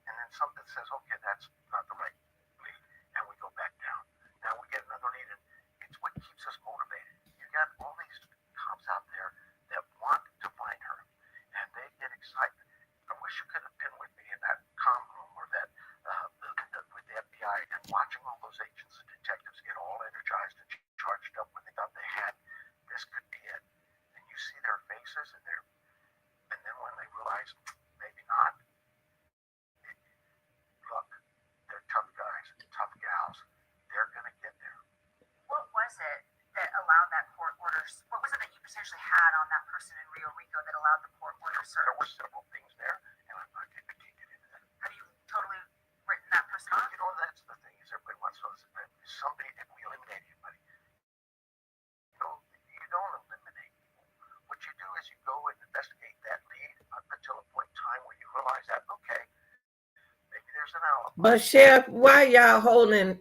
and then something says, okay, that's not the right lead, and we go back down. Now we get another lead, and it's what keeps us motivated. You got all these cops out there that want to find her, and they get excited. I wish you could have been with me in that comm room or that with the FBI and watching all those agents and detectives get all energized and charged up when they thought they had this could be it. And you see their faces, and then when they realize maybe not, look, they're tough guys, tough gals. They're gonna get there. What was it that allowed that court order? What was it that you potentially had on that person in Rio Rico that allowed the court order search? There were several things there, and I can't get into that. Have you totally written that person off? That's the thing is everybody wants to somebody if we eliminate anybody. You don't eliminate people. What you do is you go and investigate that lead until a point in time where you realize that, okay, maybe there's an alibi. But Sheriff, why y'all holding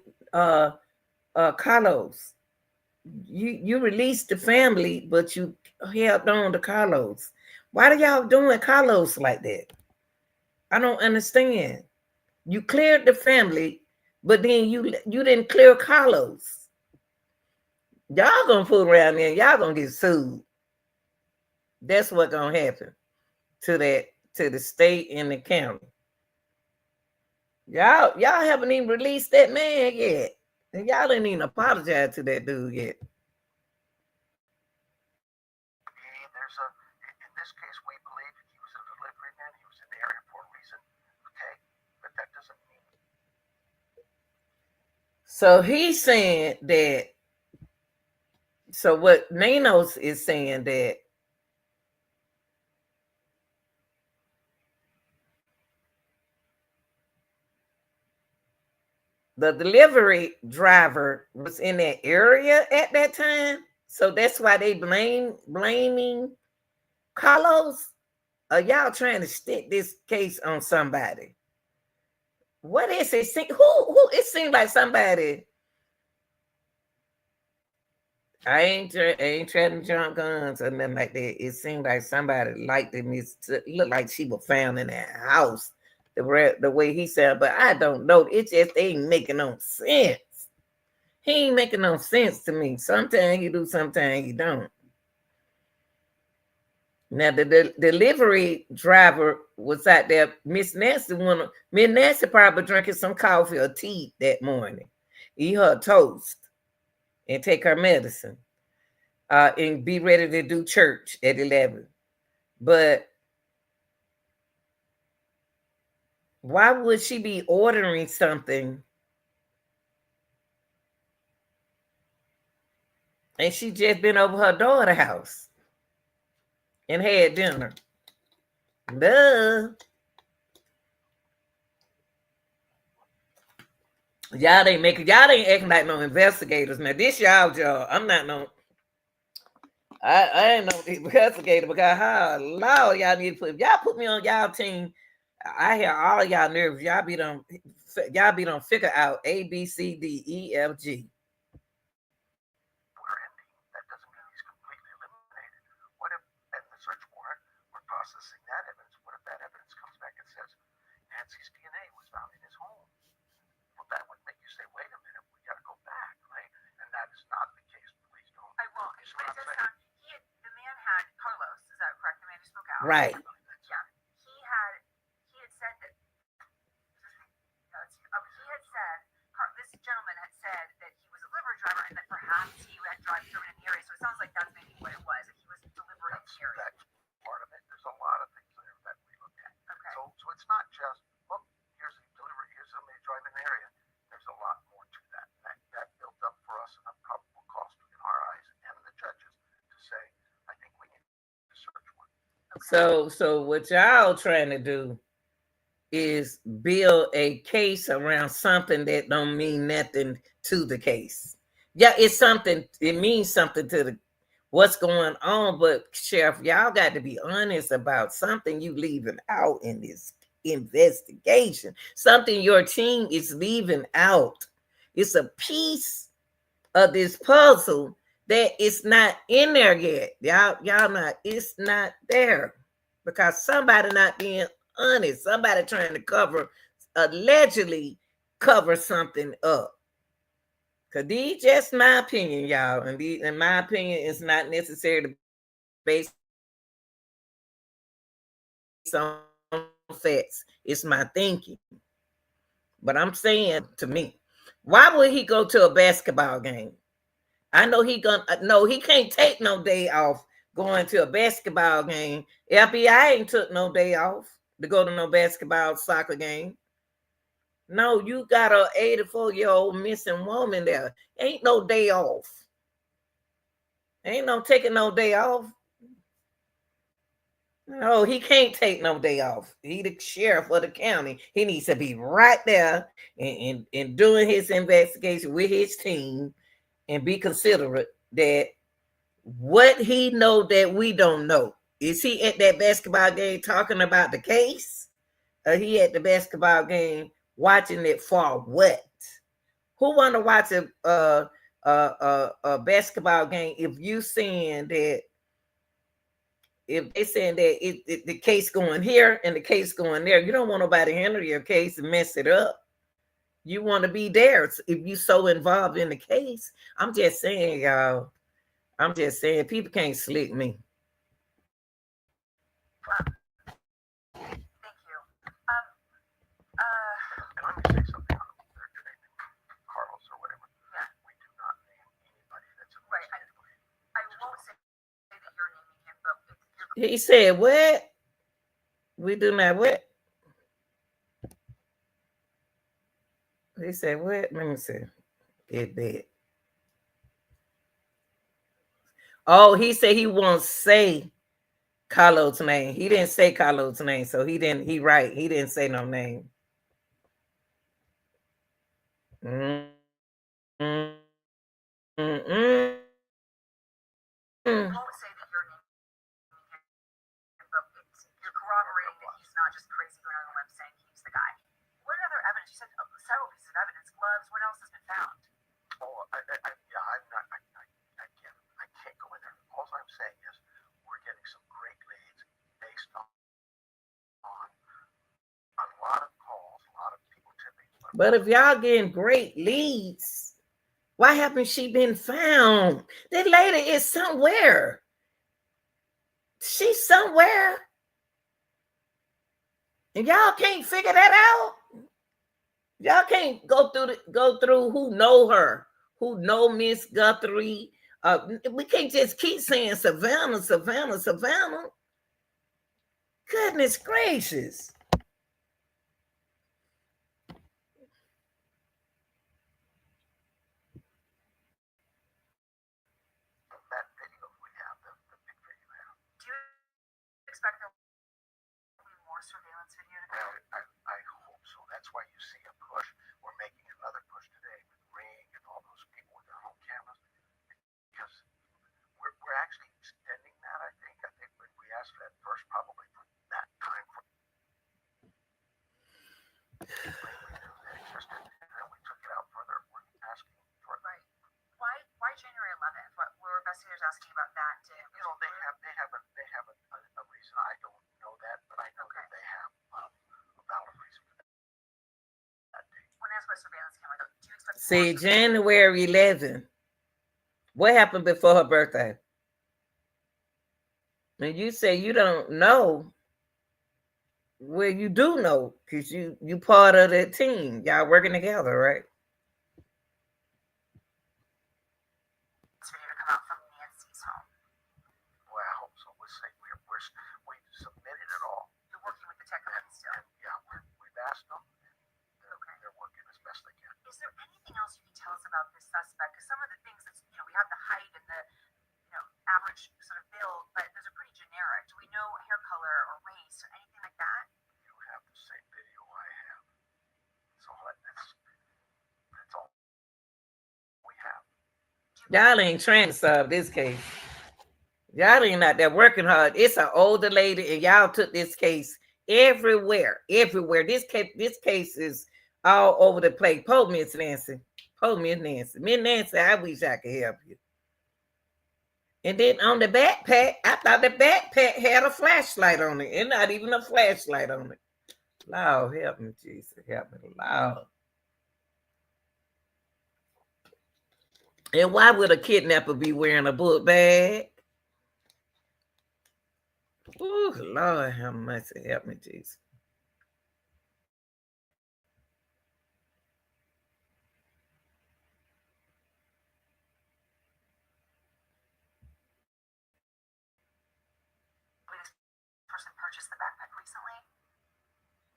Carlos? You released the family, but you held on to Carlos. Why are y'all doing Carlos like that? I don't understand. You cleared the family, but then you didn't clear Carlos. Y'all gonna fool around there and y'all gonna get sued. That's what's gonna happen to the state and the county. Y'all haven't even released that man yet. And y'all didn't even apologize to that dude yet. In this case, we believe he was a delivery man. He was in the area for a reason. Okay, but that doesn't mean. So he's saying that. So what Nanos is saying that the delivery driver was in that area at that time. So that's why they blaming Carlos. Are y'all trying to stick this case on somebody? What is it? Who? It seems like somebody. I ain't trying to jump guns or nothing like that. It seemed like somebody liked him. It looked like she was found in that house. The way he said, but I don't know. It just ain't making no sense. He ain't making no sense to me. Sometimes you do, sometimes you don't. Now the delivery driver was out there. Miss Nancy probably drinking some coffee or tea that morning, eat her toast, and take her medicine, and be ready to do church at 11. But why would she be ordering something and she just been over her daughter's house and had dinner? Duh. Y'all ain't acting like no investigators. Now this y'all job. I'm not no. I ain't no investigator because how loud y'all need to put. If y'all put me on y'all team, I hear all y'all nerves. Y'all be done figure out A B C D E F G. We're ending. That doesn't mean he's completely eliminated. What if, and the search warrant, we're processing that evidence. What if that evidence comes back and says Nancy's DNA was found in his home? Well, that would make you say, wait a minute, we got to go back, right? And that is not the case. Please don't. I won't. It does sound. The man had Carlos. Is that correct? The man who spoke out. Right. Yeah. He had said that. He had said this gentleman had said that he was a delivery driver and that perhaps he had drive through in the area. So it sounds like that's maybe what it was. That he was delivering in the area. That's part of it. There's a lot of things there that we look at. Okay. So it's not just, well, here's a delivery, here's somebody driving in the area. There's a lot more to that. That built up for us a probable cost in our eyes and the judges to say, I think we need to search one. Okay. So what y'all trying to do is build a case around something that don't mean nothing to the case. Yeah, it's something. It means something to the what's going on. But Sheriff, y'all got to be honest about something you leaving out in this investigation. Something your team is leaving out. It's a piece of this puzzle that it's not in there yet. Y'all not. It's not there because somebody not being honest. Somebody trying to allegedly cover something up. Cause these just my opinion, y'all, and in my opinion, it's not necessarily based on facts. It's my thinking. But I'm saying to me, why would he go to a basketball game? I know he can't take no day off going to a basketball game. FBI ain't took no day off to go to no basketball soccer game. No, you got a 84-year-old missing woman there. Ain't no day off. Ain't no taking no day off. No, he can't take no day off. He the sheriff of the county. He needs to be right there and doing his investigation with his team and be considerate that what he know that we don't know. Is he at that basketball game talking about the case? Or he at the basketball game watching it for what? Who want to watch a basketball game if you saying that if they saying that the case going here and the case going there, you don't want nobody to handle your case and mess it up. You want to be there if you so involved in the case. I'm just saying, y'all. I'm just saying, people can't slick me. Thank you. And let me say something. Their name, Carlos or whatever. Yeah. We do not name anybody that's a right. I won't say that you're naming him, but he said what? We do not what? He said what? Let me see. Get that. Oh, he said he won't say Carlos' name. He didn't say Carlos' name, so he didn't. He right. He didn't say no name. Mm-mm. I won't say that you're naming him, but you're corroborating that he's not just crazy going on the web saying he's the guy. What other evidence? You said several pieces of evidence, gloves. What else has been found? Oh, I'm not. I can't go in there. All I'm saying is we're getting some great leads based on a lot of calls, a lot of people tipping. But if y'all getting great leads, why haven't she been found? That lady is somewhere. She's somewhere. And y'all can't figure that out. Y'all can't go through who know her, who know Miss Guthrie. We can't just keep saying Savannah, Savannah, Savannah. Goodness gracious. That video we have, the picture you have. Do you expect there will be more surveillance video to go? I hope so. That's why you see a push. We're making another push today with Ring and all those people with their home cameras, because we're actually extending that. I think when we asked for that first, probably for that time frame. It existed, and then we took it out further. We're asking for Right. Why January 11th? What were investigators asking about that too? they have a reason. I don't know that, but I know that they have a valid reason for that date. When asked about surveillance camera, do you expect See, January 11th. What happened before her birthday? And you say you don't know. Well, you do know, because you part of that team. Y'all working together, right? video to come out from Nancy's home? Well, I hope so. We submitted it all. You're working with the tech company still. And yeah, we've asked them. They're working as best they can. Is there anything else you can tell us about this suspect? Because some of the things that we have the height and the average sort of build, but those are pretty generic. Do we know hair color or race or anything like that? You have the same video I have. So that's all we have. Y'all ain't trying to solve this case. Y'all ain't out there working hard. It's an older lady, and y'all took this case everywhere. This case is all over the place. Poor Miss Nancy. Miss Nancy, I wish I could help you. And then on the backpack, I thought the backpack had a flashlight on it, and not even a flashlight on it. Lord, help me, Jesus. Help me, Lord. And why would a kidnapper be wearing a book bag? Oh, Lord, have mercy. Help me, Jesus. This person purchased the backpack recently?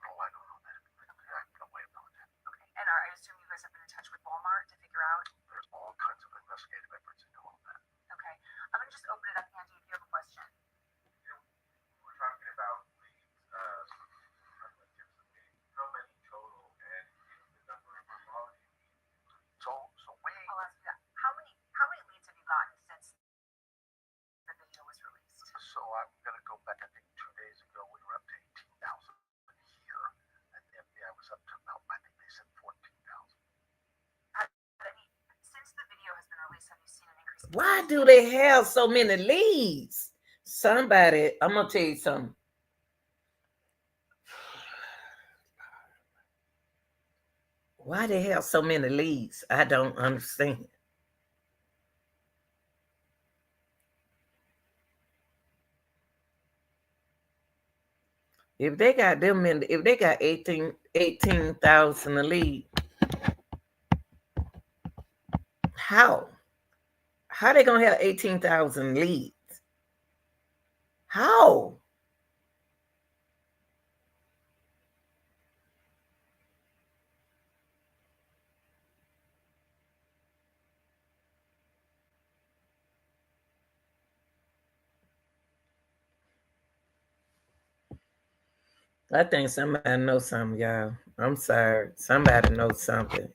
Oh, I don't know that. I have no way of knowing that. Okay. And I assume you guys have been in touch with Walmart to figure out? There's all kinds of investigative efforts into all that. Okay. I'm going to just open it up, Andy, if you have a question. We're talking about leads. How many total, and the number of quality leads? So I'll ask you that. How many leads have you gotten since the video was released? So I'm going to go back. I think 2 days ago we were up to 18,000 here, and the FBI was up to about, I think they said 14,000. Since the video has been released, have you seen an increase? Why do they have so many leads? Somebody, I'm gonna tell you something. Why they have so many leads? I don't understand. If they got 18,000 a lead, how they gonna have 18,000 leads? How? I think somebody knows something, y'all. I'm sorry. Somebody knows something.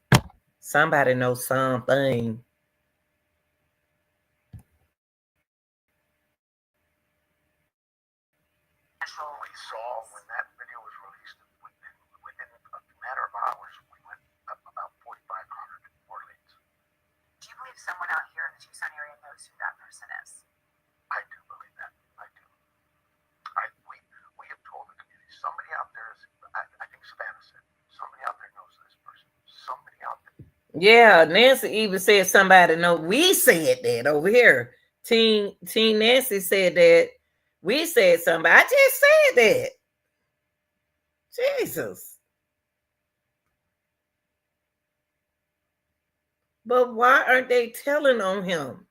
Somebody knows something. We saw when that video was released, within a matter of hours, we went up about 4,500 more leads. Do you believe someone out here in the Tucson area knows who that person is? I do believe that. I do. We have told the community, somebody out there is, I think Savannah said, somebody out there knows this person. Somebody out there. Yeah, Nancy even said somebody know. We said that over here. Teen Nancy said that We said something. I just said that. Jesus. But why aren't they telling on him?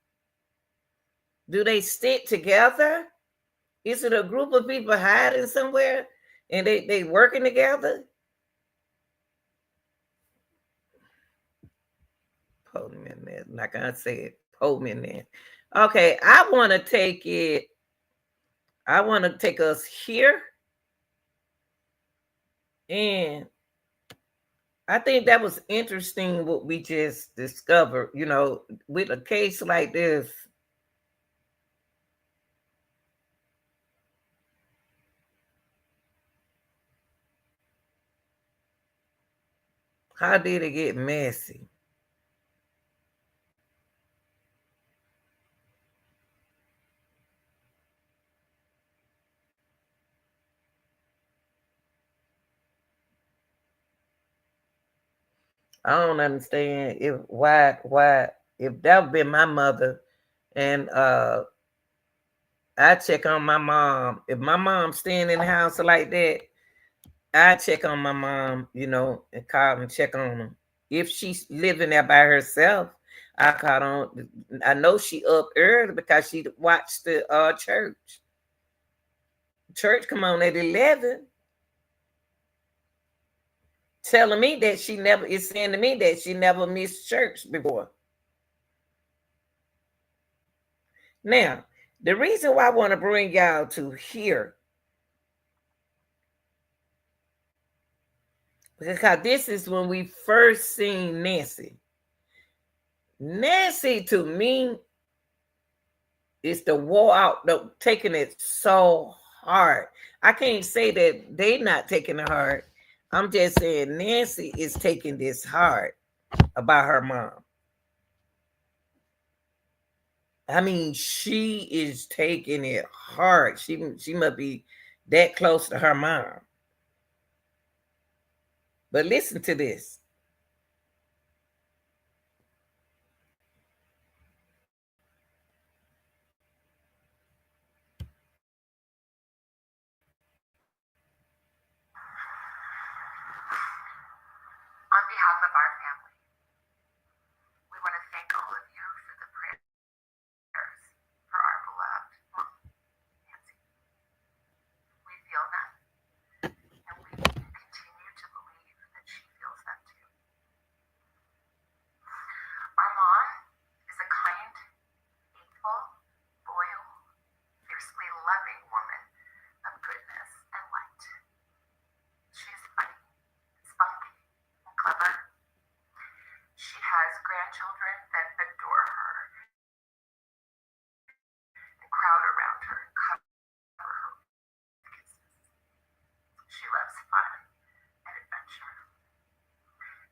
Do they stick together? Is it a group of people hiding somewhere and they working together? Hold me in there. Like I said, hold me in there. Okay, I want to take it. I want to take us here. And I think that was interesting what we just discovered. With a case like this, how did it get messy? I don't understand if why if that would be my mother and I check on my mom. If my mom's staying in the house like that, I check on my mom, and call and check on her. If she's living there by herself, I call on. I know she up early because she watched the church. Church come on at 11, telling me that she never is saying to me that she never missed church before. Now, the reason why I want to bring y'all to here, because this is when we first seen Nancy. Nancy to me is the wore out, taking it so hard. I can't say that they not taking it hard. I'm just saying Nancy is taking this hard about her mom. I mean, she is taking it hard. She must be that close to her mom. But listen to this. On behalf of our family, we want to thank all of you for the prayers for our beloved mom, Nancy. We feel them, and we continue to believe that she feels them too. Our mom is a kind, faithful, loyal, fiercely loving woman of goodness and light. She is funny, spunky, and clever. She has grandchildren that adore her and crowd around her and cover her with kisses. She loves fun and adventure.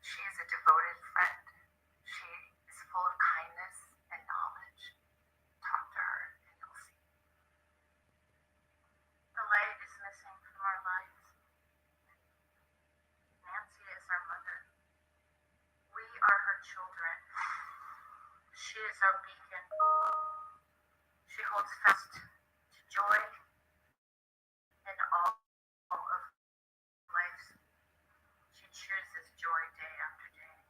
She is a devoted friend. She is full of kindness and knowledge. Talk to her and you'll see. The light is missing from our lives. Nancy is our mother. We are her children. She is our beacon. She holds fast to joy in all of life. She chooses joy day after day,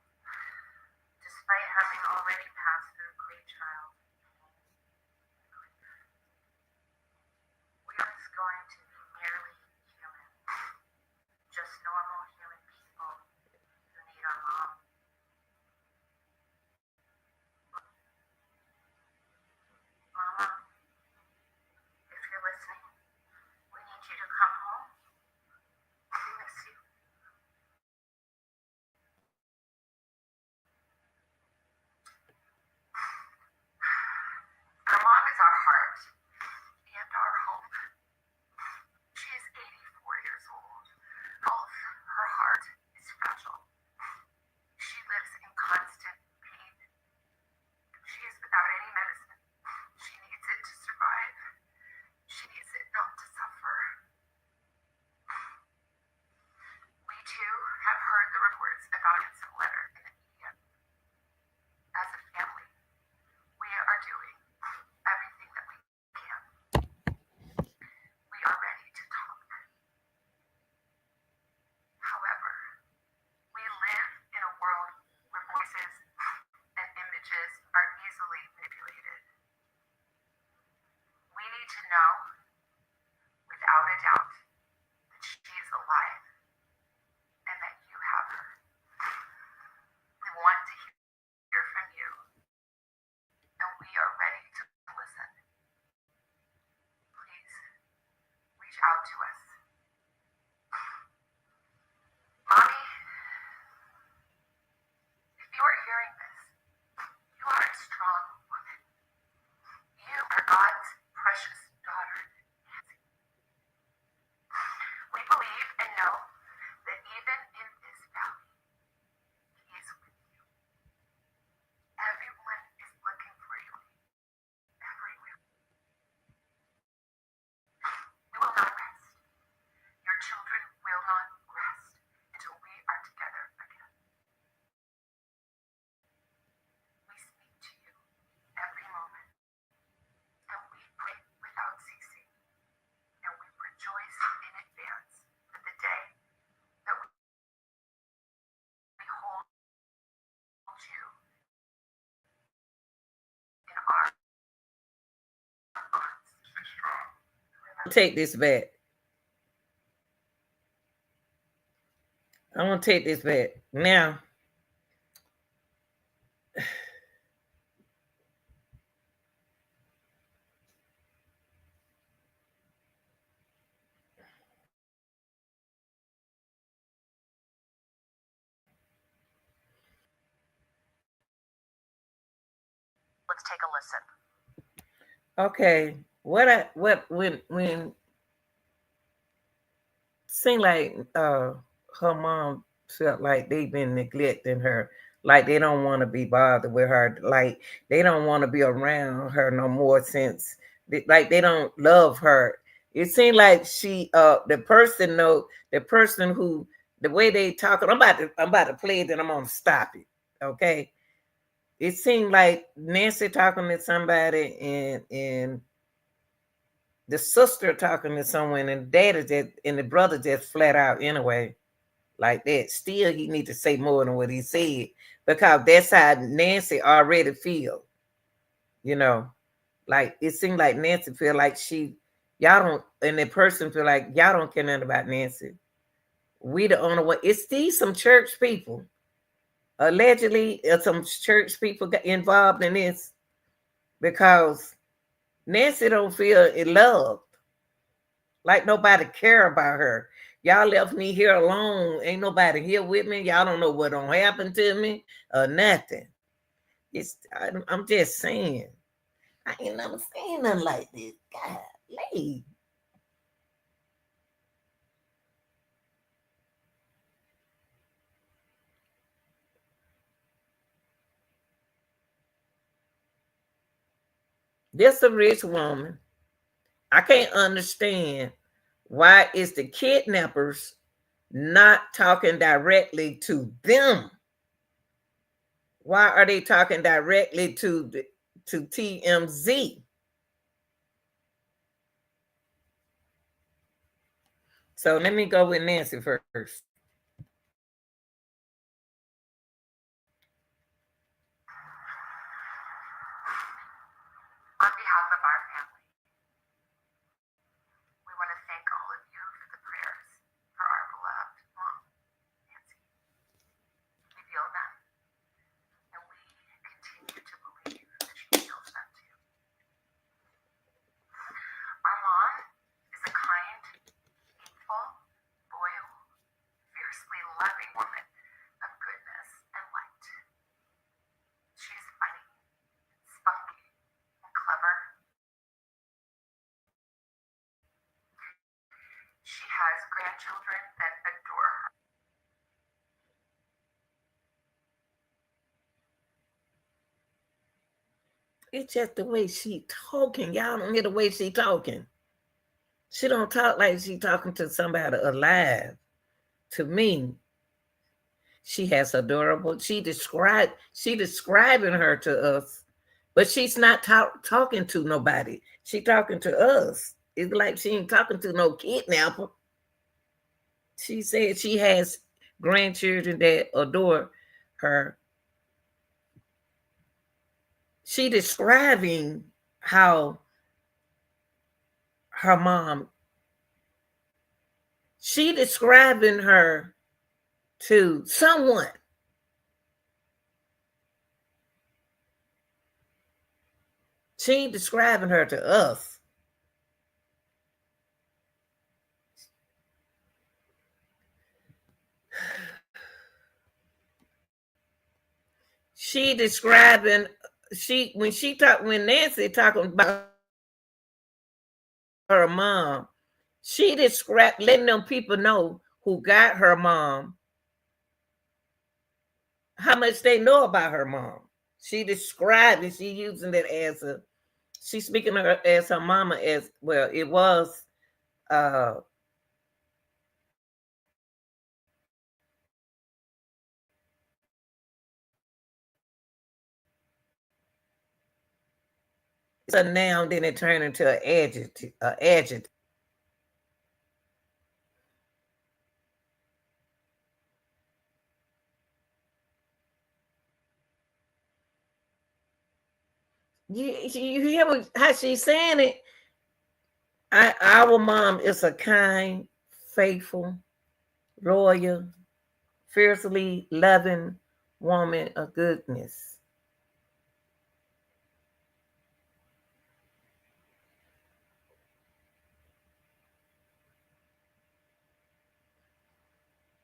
despite having already passed through great trials and grief. We are going to be merely human, just normal human people who need our mom. Mama, if you're listening, know, without a doubt, that she is alive and that you have her. We want to hear from you, and we are ready to listen. Please reach out to us. Mommy, if you are hearing this, you are a strong woman. You are God's precious daughter, Nancy. We believe and know that even in this valley, He is with you. Everyone is looking for you everywhere. We will not rest. Your children will not rest until we are together again. We speak to you every moment, and we pray without ceasing, and we rejoice in advance for the day that we hold you in our arms. Stay strong. Take this back. I want to take this back. Now, Let's take a listen. okay, when seemed like her mom felt like they've been neglecting her, like they don't want to be bothered with her, like they don't want to be around her no more since like they don't love her. It seemed like she the person who the way they talking. I'm about to play it, then I'm gonna stop it. Okay. It seemed like Nancy talking to somebody and the sister talking to someone, and the daddy just and the brother just flat out anyway, like that. Still, he need to say more than what he said because that's how Nancy already feel. You know, like it seemed like Nancy feel like y'all don't, and the person feel like y'all don't care nothing about Nancy. We the only one. It's these some church people. Allegedly, some church people got involved in this because Nancy don't feel in love. Like nobody care about her. Y'all left me here alone. Ain't nobody here with me. Y'all don't know what don't happen to me or nothing. I'm just saying. I ain't never seen nothing like this. Golly. This a rich woman. I can't understand why is the kidnappers not talking directly to them. Why are they talking directly to TMZ? So let me go with Nancy first. On behalf of our family, we want to thank all of you for the prayers for our beloved mom, Nancy. We feel them, and we continue to believe that she feels them too. Our mom is a kind, faithful, loyal, fiercely loving woman of goodness and light. She's funny, spunky, and clever. She has grandchildren that adore her. It's just the way she talking. Y'all don't hear the way she talking. She don't talk like she talking to somebody alive. To me, she has adorable. She describing her to us, but she's not talking to nobody. She talking to us. It's like she ain't talking to no kidnapper. She said she has grandchildren that adore her. She describing how her mom. She describing her to someone. She ain't describing her to us. She describing when Nancy talking about her mom, she described letting them people know who got her mom how much they know about her mom. She described it. She using it as a. She's speaking of her as her mama as well. It was uh it's a noun, then it turned into an adjective. You hear how she's saying it? Our mom is a kind, faithful, loyal, fiercely loving woman of goodness.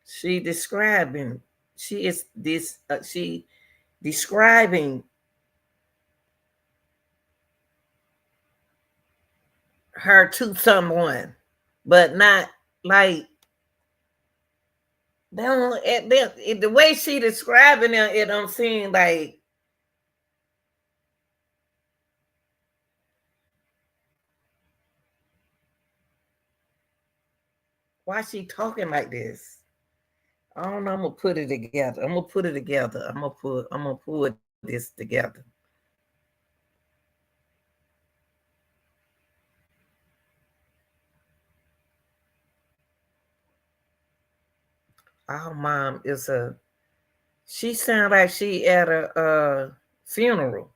She describing. She is this. She describing her to someone, but not like they don't. The way she describing it don't seem like why she talking like this. I don't know. I'm gonna put it together. I'm gonna put it together. I'm gonna pull this together. Our mom is a. She sound like she at a funeral.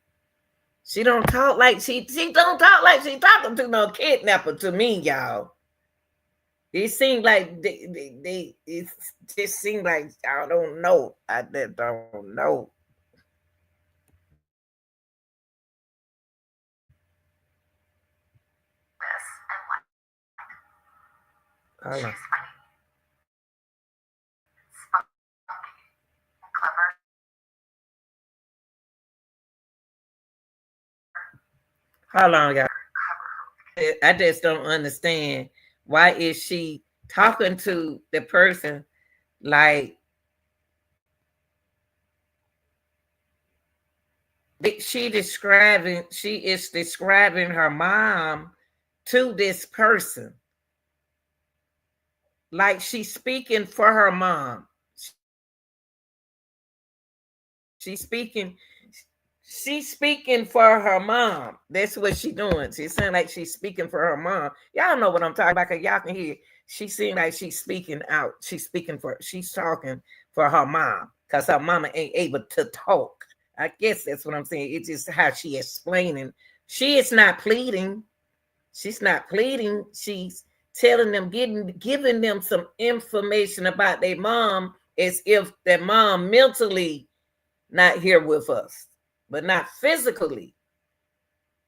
She don't talk like she don't talk like she talking to no kidnapper to me, y'all. It seemed like they it just seemed like I don't know. I just don't know. This and like Hold on. she's funny, spunky, and clever. Hold on, y'all. Cover her. I just don't understand why is she talking to the person like she is describing her mom to this person like she's speaking for her mom. She's speaking she's speaking for her mom. That's what she's doing. She sounds like she's speaking for her mom. Y'all know what I'm talking about because y'all can hear. She seems like she's speaking out. She's talking for her mom because her mama ain't able to talk. I guess that's what I'm saying. It's just how she explaining. She is not pleading. She's not pleading. She's telling them, giving them some information about their mom as if their mom mentally not here with us, but not physically.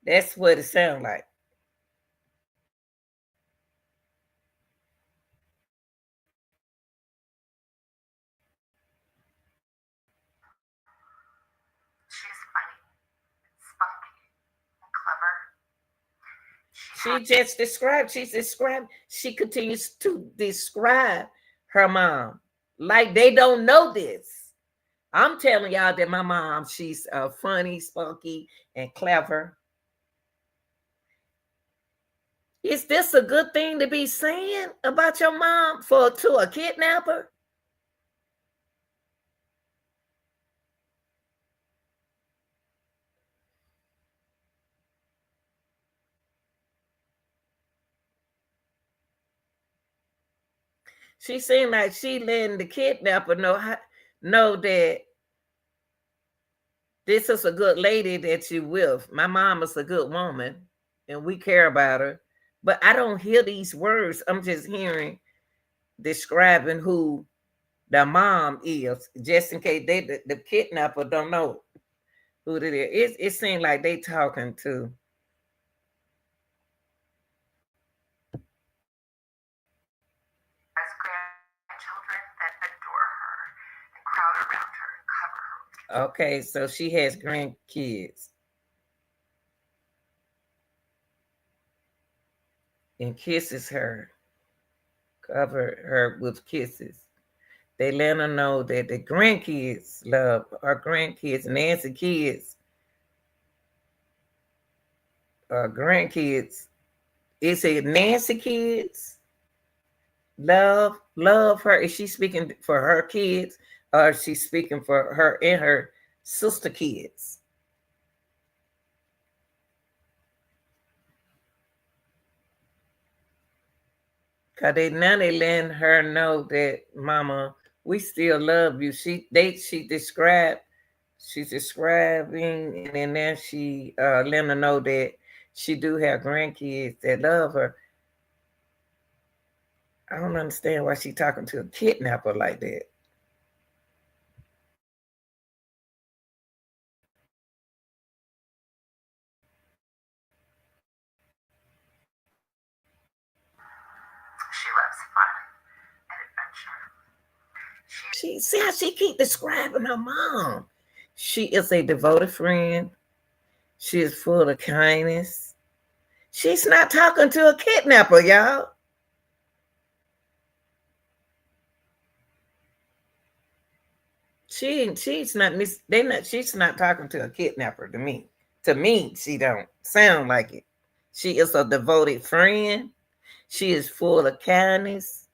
That's what it sounds like. She's funny, spunky, and clever. She just described, she continues to describe her mom like they don't know this. I'm telling y'all that my mom, she's funny, spunky, and clever. Is this a good thing to be saying about your mom to a kidnapper? She seemed like she letting the kidnapper know that this is a good lady that you with. My mom is a good woman, and we care about her. But I don't hear these words. I'm just hearing describing who the mom is, just in case the kidnapper don't know who it is. It seems like they talking to. As grandchildren that adore her and crowd around her and cover her. Okay, so she has grandkids and kisses her, cover her with kisses. They let her know that the grandkids love her grandkids, Nancy kids, grandkids. Is it Nancy kids love her? Is she speaking for her kids, or is she speaking for her and her sister kids? Cause they letting her know that mama, we still love you. She's describing, and then she letting her know that she do have grandkids that love her. I don't understand why she talking to a kidnapper like that. She loves fun and adventure. She see how she keep describing her mom. She is a devoted friend. She is full of kindness. She's not talking to a kidnapper, y'all. She's not miss they not she's not talking to a kidnapper to me. To me, she don't sound like it. She is a devoted friend. She is full of kindness.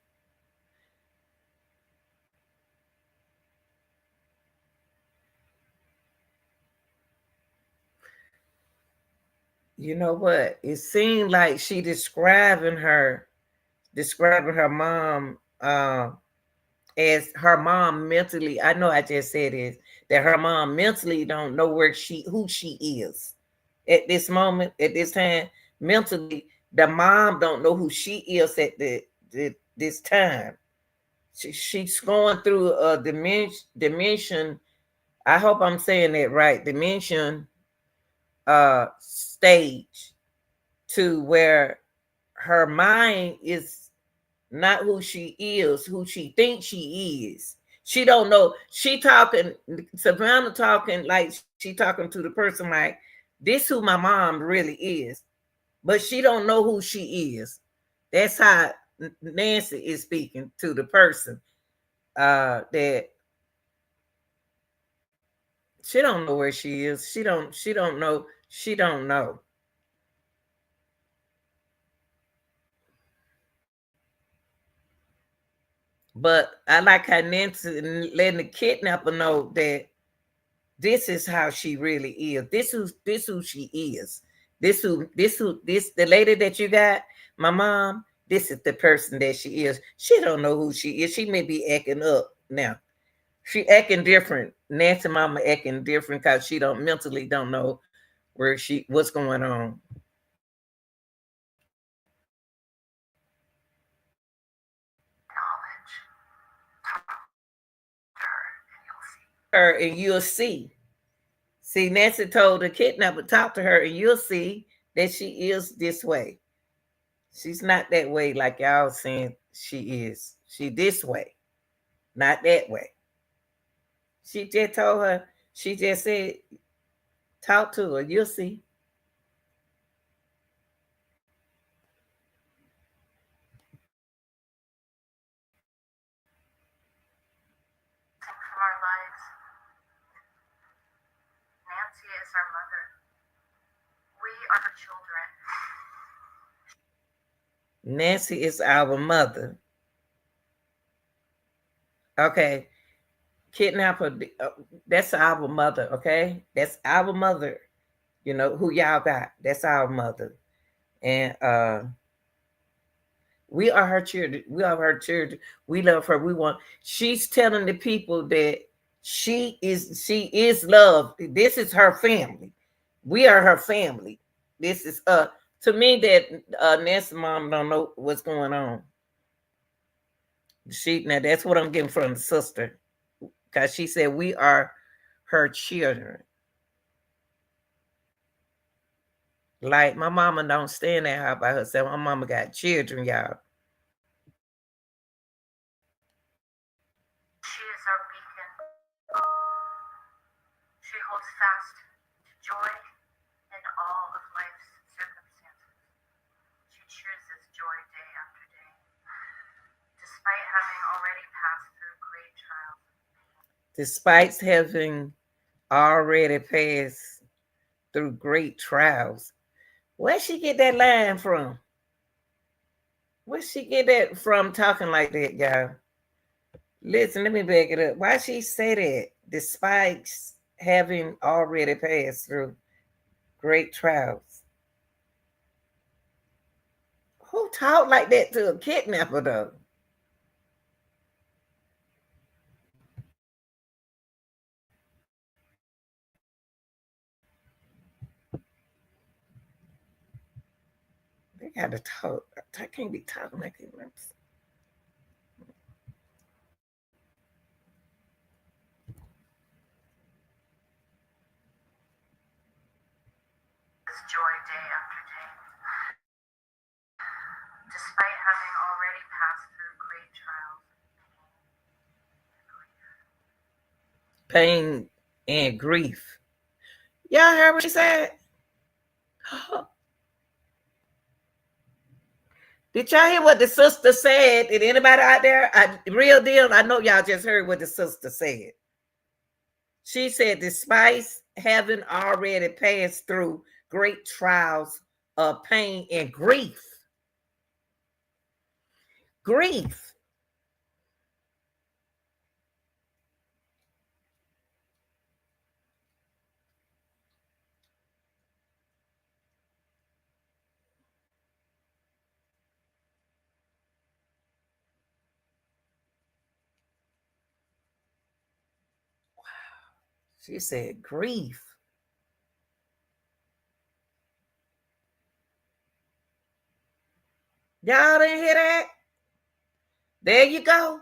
You know what? It seemed like she describing her mom as her mom mentally. I know I just said this, that her mom mentally don't know who she is at this moment, at this time. Mentally, the mom don't know who she is at this time. She's going through a dimension. I hope I'm saying that right. Dimension stage to where her mind is not who she thinks she is. She don't know. She talking, Savannah talking like she talking to the person like, this who my mom really is. But she don't know who she is. That's how Nancy is speaking to the person. That she don't know where she is. She don't know. She don't know. But I like how Nancy letting the kidnapper know that this is how she really is. This who she is. This the lady that you got, my mom. This is the person that she is. She don't know who she is. She may be acting up now. She acting different. Nancy mama acting different because she don't mentally don't know what's going on. Knowledge. Her and you'll see. Her and you'll see. See, Nancy told the kidnapper, talk to her and you'll see that she is this way. She's not that way like y'all saying she is. She this way, not that way. She just told her, she just said, talk to her, you'll see. From our lives. Nancy is our mother. We are her children. Nancy is our mother. Okay. Kidnapper, that's our mother, okay? That's our mother. You know, who y'all got. That's our mother. And we are her children. We are her children. We love her. We want. She's telling the people that she is loved. This is her family. We are her family. This is To me, that Nessa mom don't know what's going on. She now that's what I'm getting from the sister, because she said we are her children. Like my mama don't stand there by herself. My mama got children, y'all. She is our beacon. She holds fast to joy in all of life's circumstances. She chooses joy day after day, despite having already passed through great trials. Despite having already passed through great trials. Where'd she get that line from? Where'd she get that from talking like that, y'all? Listen, let me back it up. Why she say that? Despite having already passed through great trials. Who talk like that to a kidnapper though? They gotta talk. I can't be talking like that. This joy day after day, despite having already passed through great trials. Pain and grief. Y'all heard what she said? Did y'all hear what the sister said? Did anybody out there? Real deal, I know y'all just heard what the sister said. She said, despite having already passed through great trials of pain and grief. Grief. She said, grief. Y'all didn't hear that? There you go.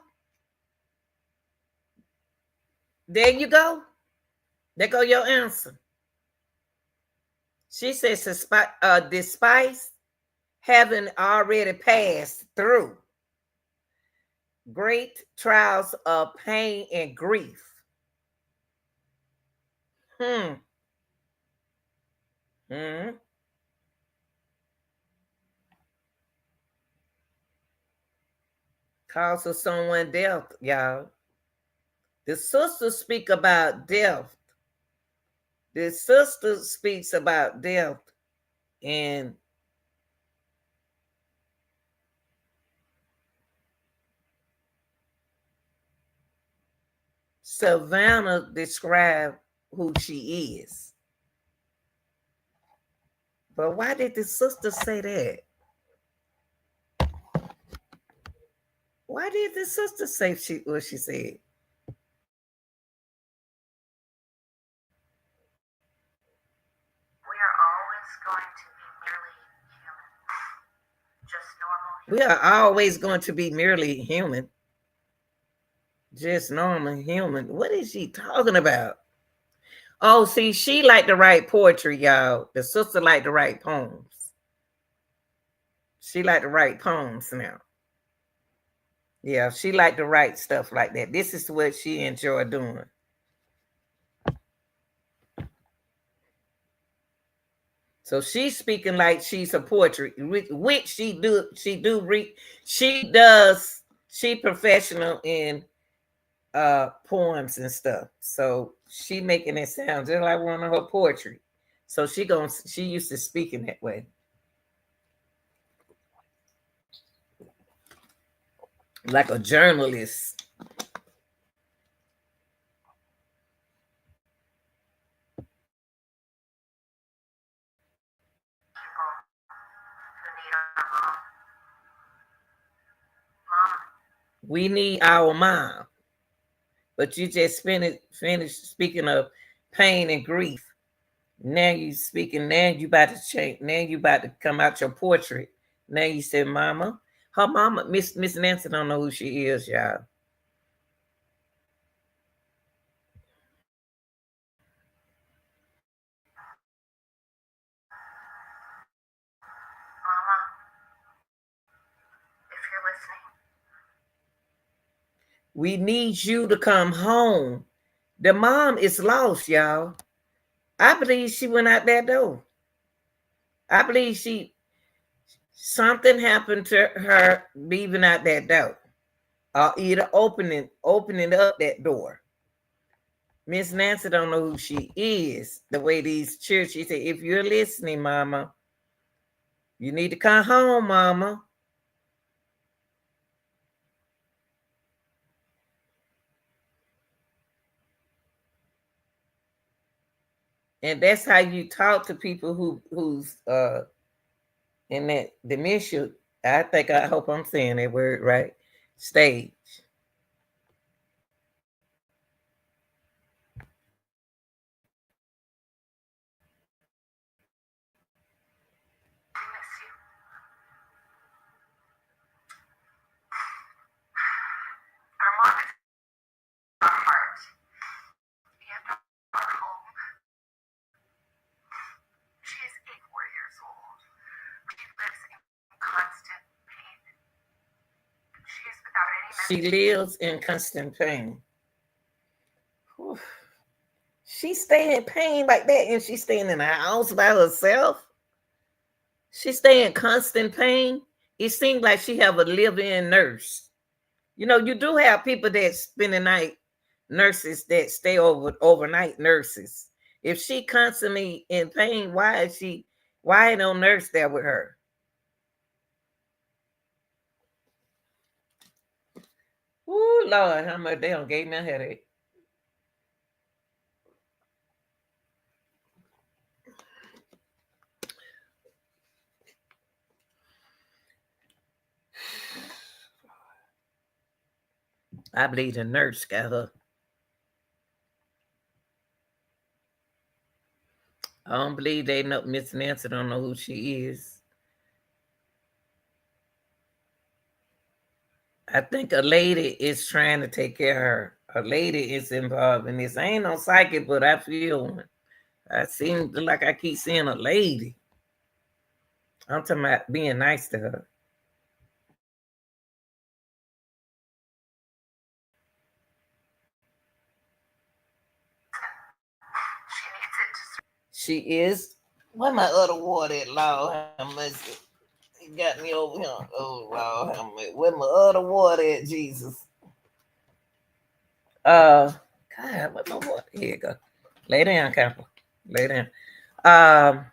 There you go. There go your answer. She says, despite having already passed through great trials of pain and grief. Hmm. Hmm. Cause of someone death, y'all. The sister speak about death. The sister speaks about death, and Savannah described who she is. But why did the sister say that? Why did the sister say what she said? We are always going to be merely human, just normal We human. are always going to be merely human, just normal human. What is she talking about? Oh, see, she like to write poetry, y'all. The sister like to write poems. She like to write poems now. Yeah, she like to write stuff like that. This is what she enjoy doing. So she's speaking like she's a poetry, which she professional in poems and stuff. So she making it sound just like one of her poetry. So she used to speaking that way. Like a journalist. People who need our mom. Mom, We need our mom. But you just finished speaking of pain and grief. Now you speaking. Now you about to change. Now you about to come out your portrait. Now you said, "Mama." Her mama, Miss Nancy, don't know who she is, y'all. Mama, if you're listening, We need you to come home. The mom is lost, y'all. I believe she went out that door. I believe she something happened to her leaving out that door, or either opening up that door. Miss Nancy don't know who she is. The way these churches, she said, if you're listening, Mama, you need to come home, Mama. And that's how you talk to people who's in that dementia. I hope I'm saying that word right. Stage. I miss you. Our mom is our heart and our home. She is 84 years old. She lives in constant pain. She is without any She medication. lives in constant pain. Whew. She stay in pain like that, and she's staying in a house by herself. She stay in constant pain. It seems like she have a live-in nurse. You do have people that spend the night, nurses that stay overnight nurses. If she constantly in pain, why ain't no nurse there with her? Ooh, Lord, how much they don't gave me a headache. I believe the nurse got her. I don't believe they know Miss Nancy don't know who she is. I think a lady is trying to take care of her. A lady is involved in this. I ain't no psychic, but I feel one. I seem like I keep seeing a lady. I'm talking about being nice to her. She needs it to She is. Where my other water at, Lord? How much it got me over here? Oh, Lord, how much? Where my other water at, Jesus? Uh, God, what my water? Here you go. Lay down, Camper. Lay down. Um,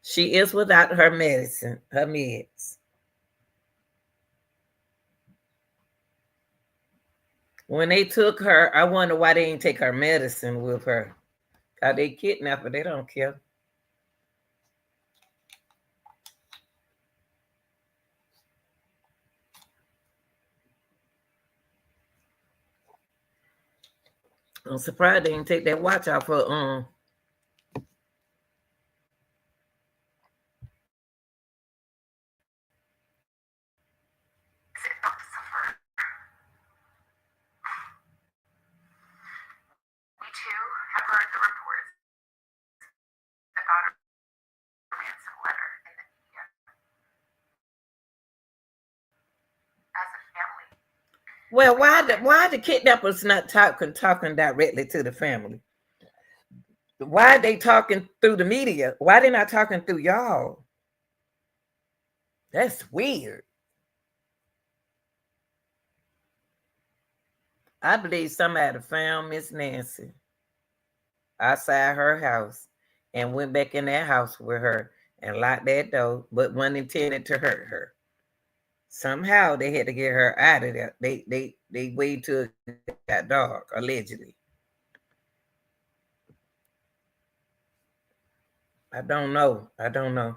she is without her medicine, her meds. When they took her, I wonder why they didn't take her medicine with her. Cause they kidnap her, they don't care. I'm surprised they didn't take that watch off her. not suffer. We too have heard the reports about a ransom letter in the media. As a family, Well, why the kidnappers not talking directly to the family? Why are they talking through the media? Why they not talking through y'all? That's weird. I believe somebody found Miss Nancy outside her house and went back in that house with her and locked that door, but wasn't intended to hurt her. Somehow they had to get her out of there. They waited till it got dark, allegedly. I don't know. I don't know.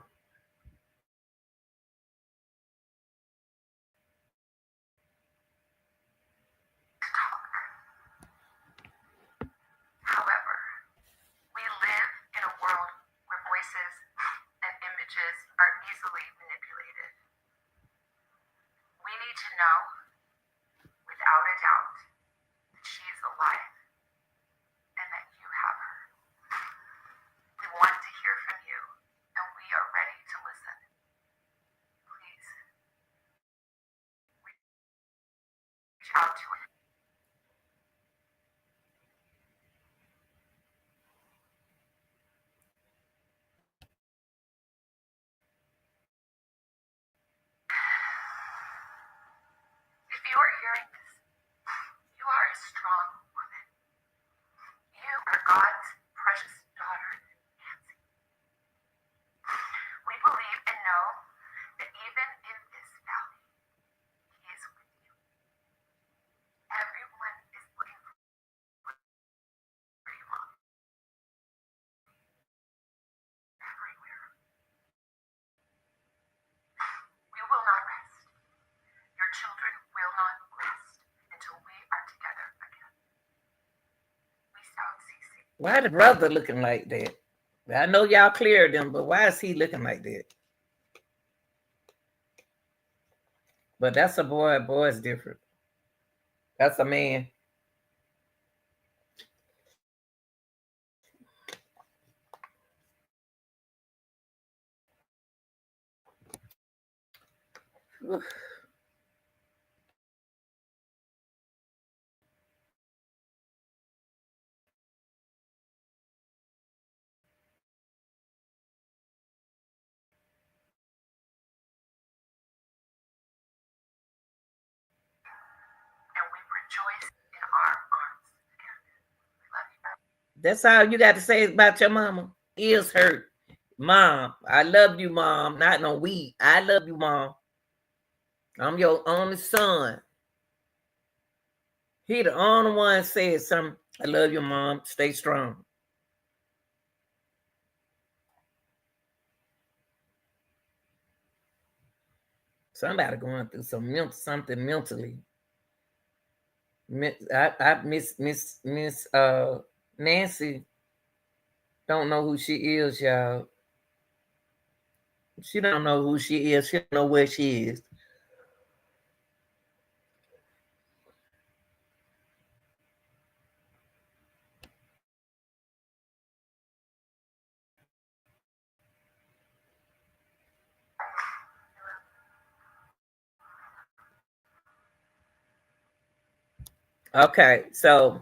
however, we live in a images are easily manipulated. We need to know, without a doubt, that she is alive and that you have her. We want to hear from you, and we are ready to listen. Please reach out to us. If you are hearing this, you are a strong woman. You are God's precious daughter, Nancy. We believe and know that even in this valley, He is with you. Everyone is looking for you, Mom. Everywhere. We will not rest. Your children will not rest until we are together again. We sound ceasing. Why the brother looking like that? I know y'all cleared him, but why is he looking like that? But that's a boy. A boy is different. That's a man. And we rejoice in our arms again. We love you. That's all you got to say about your mama. Ears hurt. Mom, I love you, Mom. Not no we. I love you, Mom. I'm your only son. He the only one said something. I love you, Mom. Stay strong. Somebody going through something mentally. I Miss Nancy don't know who she is, y'all. She don't know who she is. She don't know where she is. Okay, so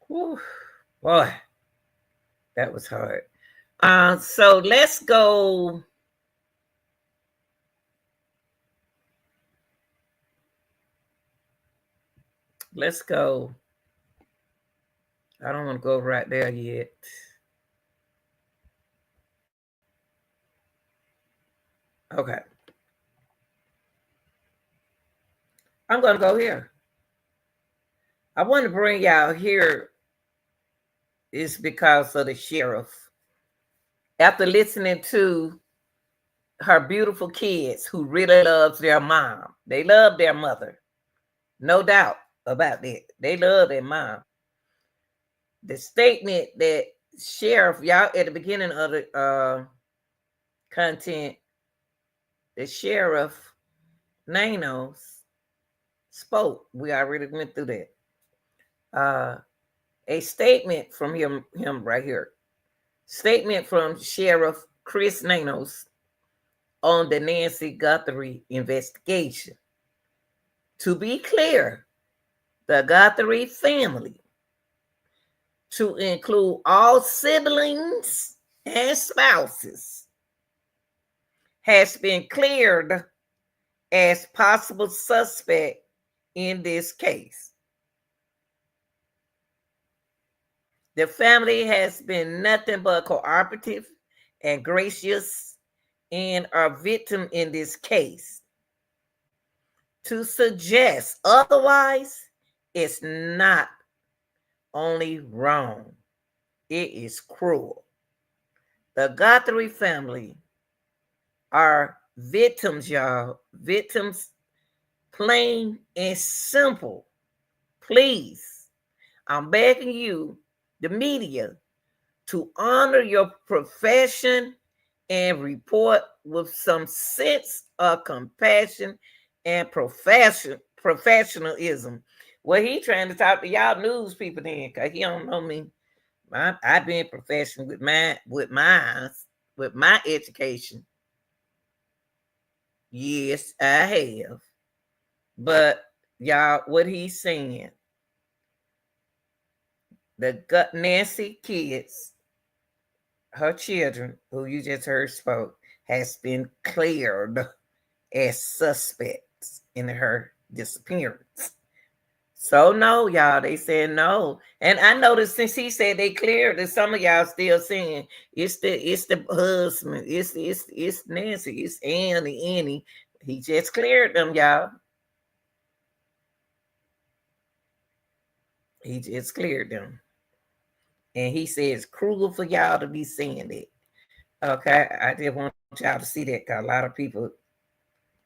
whew, boy, that was hard. So let's go. Let's go. I don't want to go right there yet. Okay. I'm going to go here. I want to bring y'all here is because of the sheriff. After listening to her beautiful kids who really loves their mom, they love their mother. No doubt about that. They love their mom. The statement that sheriff, y'all at the beginning of the content, the sheriff Nanos spoke. We already went through that. A statement from him right here. Statement from Sheriff Chris Nanos on the Nancy Guthrie investigation. To be clear, the Guthrie family, to include all siblings and spouses, has been cleared as possible suspect in this case. The family has been nothing but cooperative and gracious and are victim in this case. To suggest otherwise is not only wrong, it is cruel. The Guthrie family are victims, y'all. Victims, plain and simple. Please, I'm begging you, the media, to honor your profession and report with some sense of compassion and professionalism. Well, he trying to talk to y'all news people then, cause he don't know me. I've been professional with my education. Yes, I have. But y'all, what he's saying, the gut Nancy kids, her children, who you just heard spoke, has been cleared as suspects in her disappearance. So no, y'all, they said no. And I noticed since he said they cleared, that some of y'all still saying it's the husband, it's Nancy, it's Annie. He just cleared them, y'all. He just cleared them. And he says it's cruel for y'all to be saying it. Okay, I just want y'all to see that because a lot of people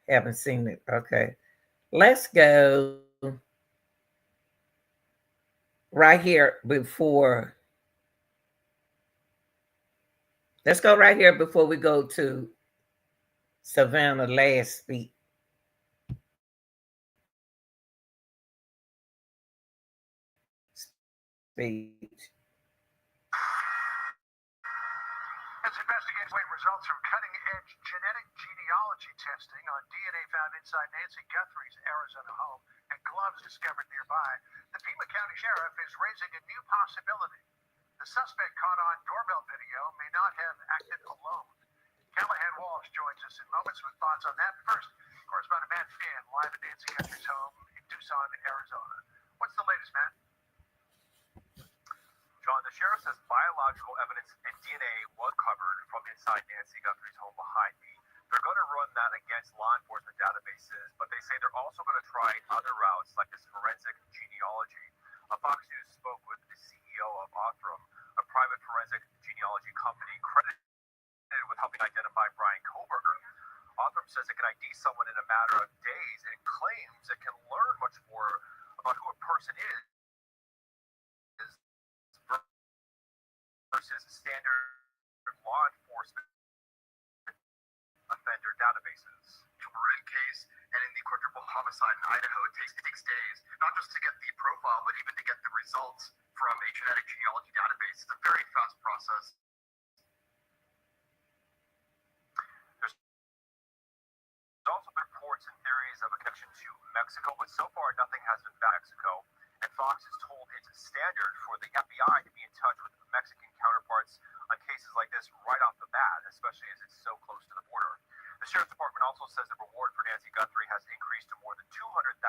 haven't seen it. Okay, let's go right here before. Let's go right here before we go to Savannah last speech. As investigators await results from cutting-edge genetic genealogy testing on DNA found inside Nancy Guthrie's Arizona home and gloves discovered nearby, the Pima County Sheriff is raising a new possibility. The suspect caught on doorbell video may not have acted alone. Callahan Walsh joins us in moments with thoughts on that. First, correspondent Matt Finn live at Nancy Guthrie's home in Tucson, Arizona. What's the latest, Matt? John, the sheriff says biological evidence and DNA was covered from inside Nancy Guthrie's home behind me. They're going to run that against law enforcement databases, but they say they're also going to try other routes like this forensic genealogy. Fox News spoke with the CEO of Guthrie, a private forensic genealogy company credited with helping identify Brian Koberger. Guthrie says it can ID someone in a matter of days and claims it can learn much more about who a person is versus standard law enforcement offender databases. The Marin case and in the quadruple homicide in Idaho, it takes days, not just to get the profile, but even to get the results from a genetic genealogy database. It's a very fast process. There's also been reports and theories of a connection to Mexico, but so far nothing has been found in Mexico. And Fox is told it's standard for the FBI to be in touch with Mexican counterparts on cases like this right off the bat, especially as it's so close to the border. The Sheriff's Department also says the reward for Nancy Guthrie has increased to more than $200,000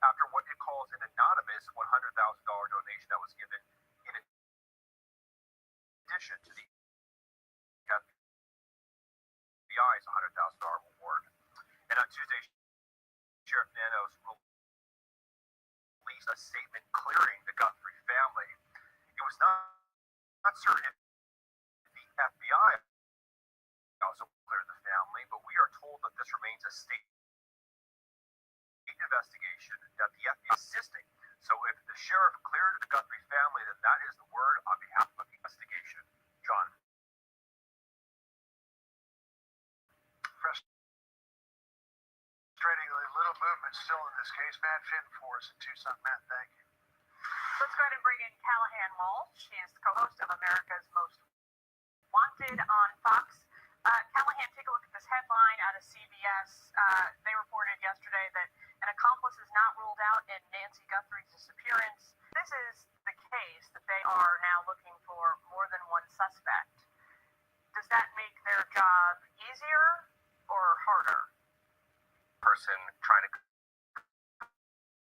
after what it calls an anonymous $100,000 donation that was given in addition to the FBI's $100,000 reward. And on Tuesday, Sheriff Nanos released a statement clearing the Guthrie family. It was not certain if the FBI also cleared the family, but we are told that this remains a state investigation that the FBI is assisting. So if the sheriff cleared the Guthrie family, then that is the word on behalf of the investigation. John. Frustratingly little movement still in this case. Matt Finn for us in Tucson. Matt, thank you. Let's go ahead and bring in Callahan Walsh. She is the co-host of America's Most Wanted on Fox. Callahan, take a look at this headline out of CBS. They reported yesterday that an accomplice is not ruled out in Nancy Guthrie's disappearance. This is the case that they are now looking for more than one suspect. Does that make their job easier or harder? Person trying to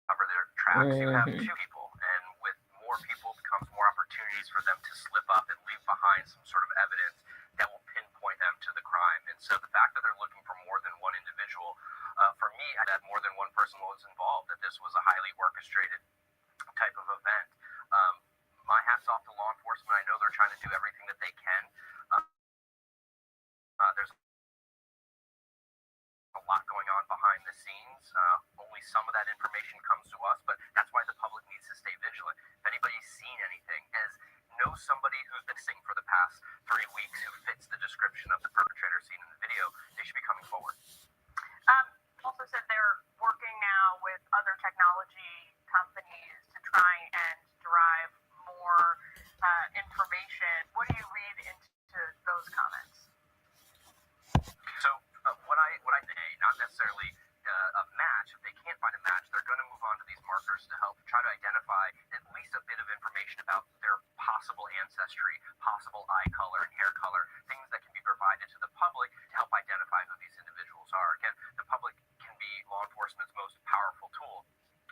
cover their tracks. You have two people, and with more people becomes more opportunities for them to slip up and leave behind some sort of evidence that will pinpoint them to the crime. And so the fact that they're looking for more than one individual, for me, that more than one person was involved, that this was a highly orchestrated type of event. My hat's off to law enforcement. I know they're trying to do everything that they can. There's a lot going on behind the scenes. Only some of that information comes to us, but that's why the public needs to stay vigilant. If anybody's seen anything, as knows somebody who's been missing for the past 3 weeks who fits the description of the perpetrator seen in the video, they should be coming forward. Also said they're working now with other technology companies to try and derive more information. What do you read into those comments? So what I say, not necessarily a match. If they can't find a match, they're going to move on to these markers to help try to identify at least a bit of information about their possible ancestry, possible eye color and hair color, things that can be provided to the public to help identify who these individuals are. Again, the public can be law enforcement's most powerful tool,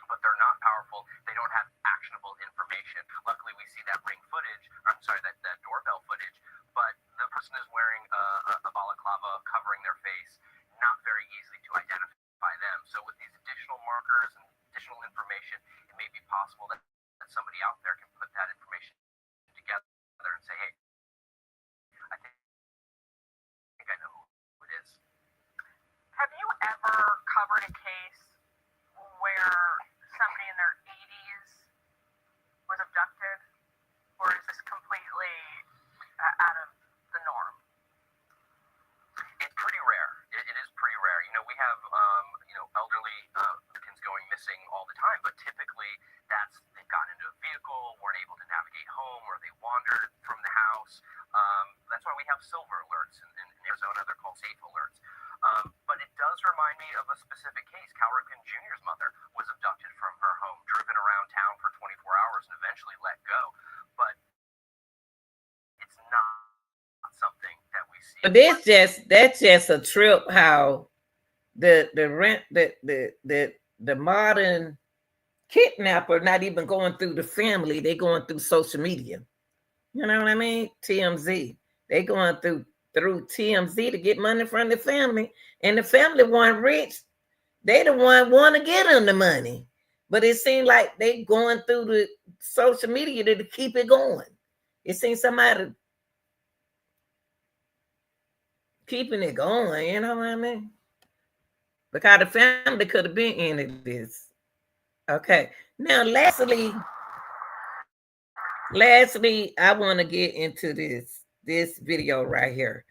but they're not powerful. They don't have actionable information. Luckily, we see that that doorbell footage, but the person is wearing a balaclava covering their face, not very easily to identify them. So with these additional markers and additional information, it may be possible that somebody out there can put that information together and say, hey, I think I know who it is. Have you ever covered a case where somebody in their 80s was abducted, or is this completely out of the norm? It's pretty rare. It is pretty rare. We have elderly Americans going missing all the time, but typically they've gotten into a vehicle, weren't able to navigate home, or they wandered from the house. That's why we have silver alerts in Arizona. They're called safe alerts. But it does remind me of a specific case. Cal Ripken Jr.'s mother was abducted from her home, driven around town for 24 hours, and eventually let go. But it's not something that we see. But that's just a trip. How the modern kidnapper not even going through the family, they going through social media. You know what I mean? TMZ. They going through TMZ to get money from the family, and the family weren't rich. They the one want to get them the money, but it seemed like they going through the social media to keep it going. It seems somebody keeping it going. You know what I mean? Because the family could have been in this. Okay. Now, lastly, I want to get into this video right here,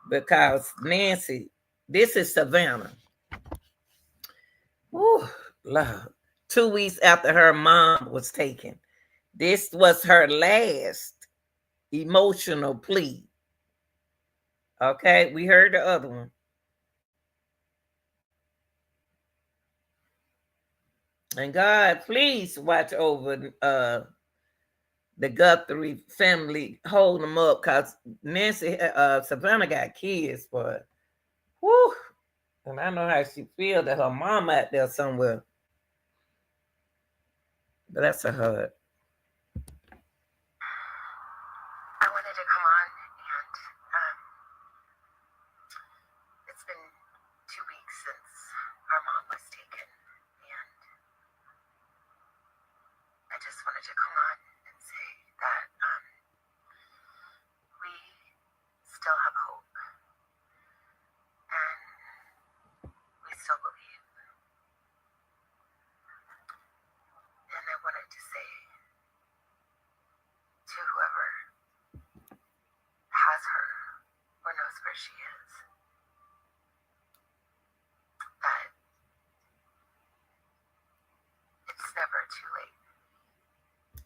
because Nancy, this is Savannah. Woo, Lord. 2 weeks after her mom was taken. This was her last emotional plea. Okay, we heard the other one. And God, please watch over the Guthrie family, hold them up, because Nancy, Savannah got kids, but whew, and I know how she feels that her mom out there somewhere. But that's a hurt. I wanted to come on, and it's been 2 weeks since our mom was taken, and I just wanted to come on and say that we still have hope, and we still believe. And I wanted to say to whoever has her or knows where she is that it's never too late.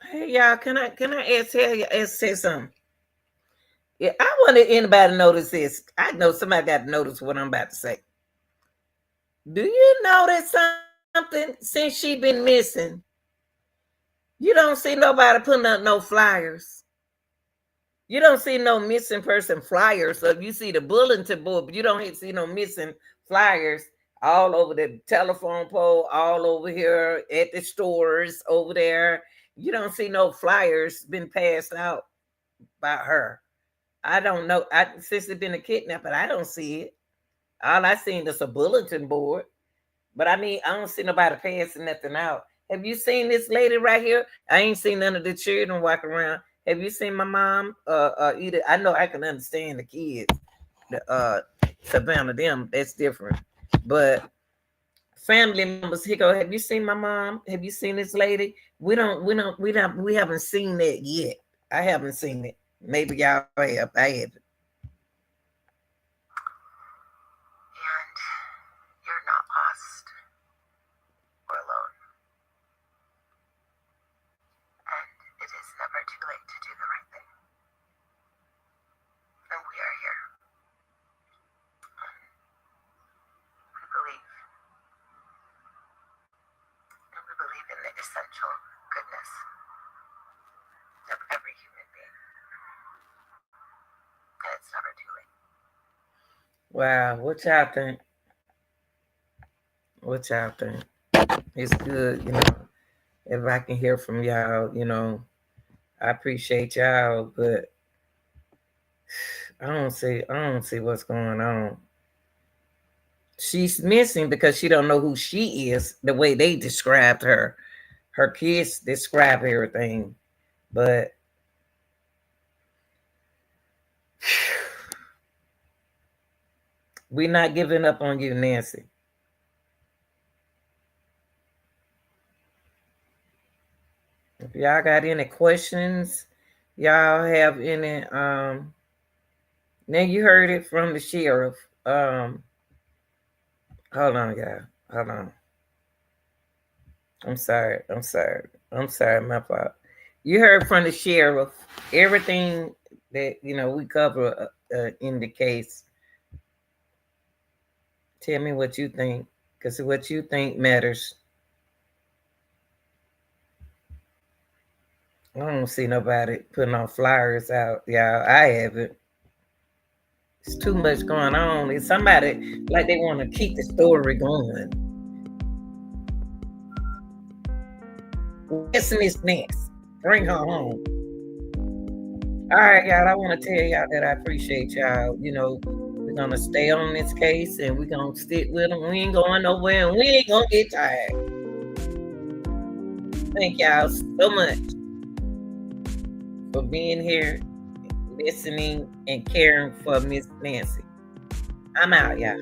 Hey y'all, can I say something? Yeah, I want anybody to notice this. I know somebody got to notice what I'm about to say. Do you notice something since she been missing? You don't see nobody putting up no flyers. You don't see no missing person flyers. So you see the bulletin board, but you don't see no missing flyers all over the telephone pole, all over here at the stores over there. You don't see no flyers been passed out by her. I don't know. Since it's been a kidnapping, I don't see it. All I seen is a bulletin board. But I mean, I don't see nobody passing nothing out. Have you seen this lady right here? I ain't seen none of the children walking around. Have you seen my mom? Either I know I can understand the kids, the Savannah, them, that's different. But family members, here go. Have you seen my mom? Have you seen this lady? We haven't seen that yet. I haven't seen it. Maybe y'all have. I haven't. And you're not lost or alone. And it is never too late to do the right thing. And we are here. We believe. And we believe in the essential goodness of every human being. And it's never too late. Wow, what y'all think? What y'all think? It's good, if I can hear from y'all, I appreciate y'all, but I don't see what's going on. She's missing because she don't know who she is, the way they described her. Her kids describe everything, but we're not giving up on you, Nancy. If y'all got any questions, y'all have any, now you heard it from the sheriff. Hold on, y'all. Hold on. I'm sorry, my fault. You heard from the sheriff everything that we cover in the case. Tell me what you think, because what you think matters. I don't see nobody putting on flyers out, y'all. I haven't. It's too much going on. It's somebody like they want to keep the story going. What's Miss next? Bring her home. All right, y'all. I want to tell y'all that I appreciate y'all. We're gonna stay on this case and we're gonna stick with them. We ain't going nowhere and we ain't gonna get tired. Thank y'all so much for being here, listening, and caring for Miss Nancy. I'm out, y'all.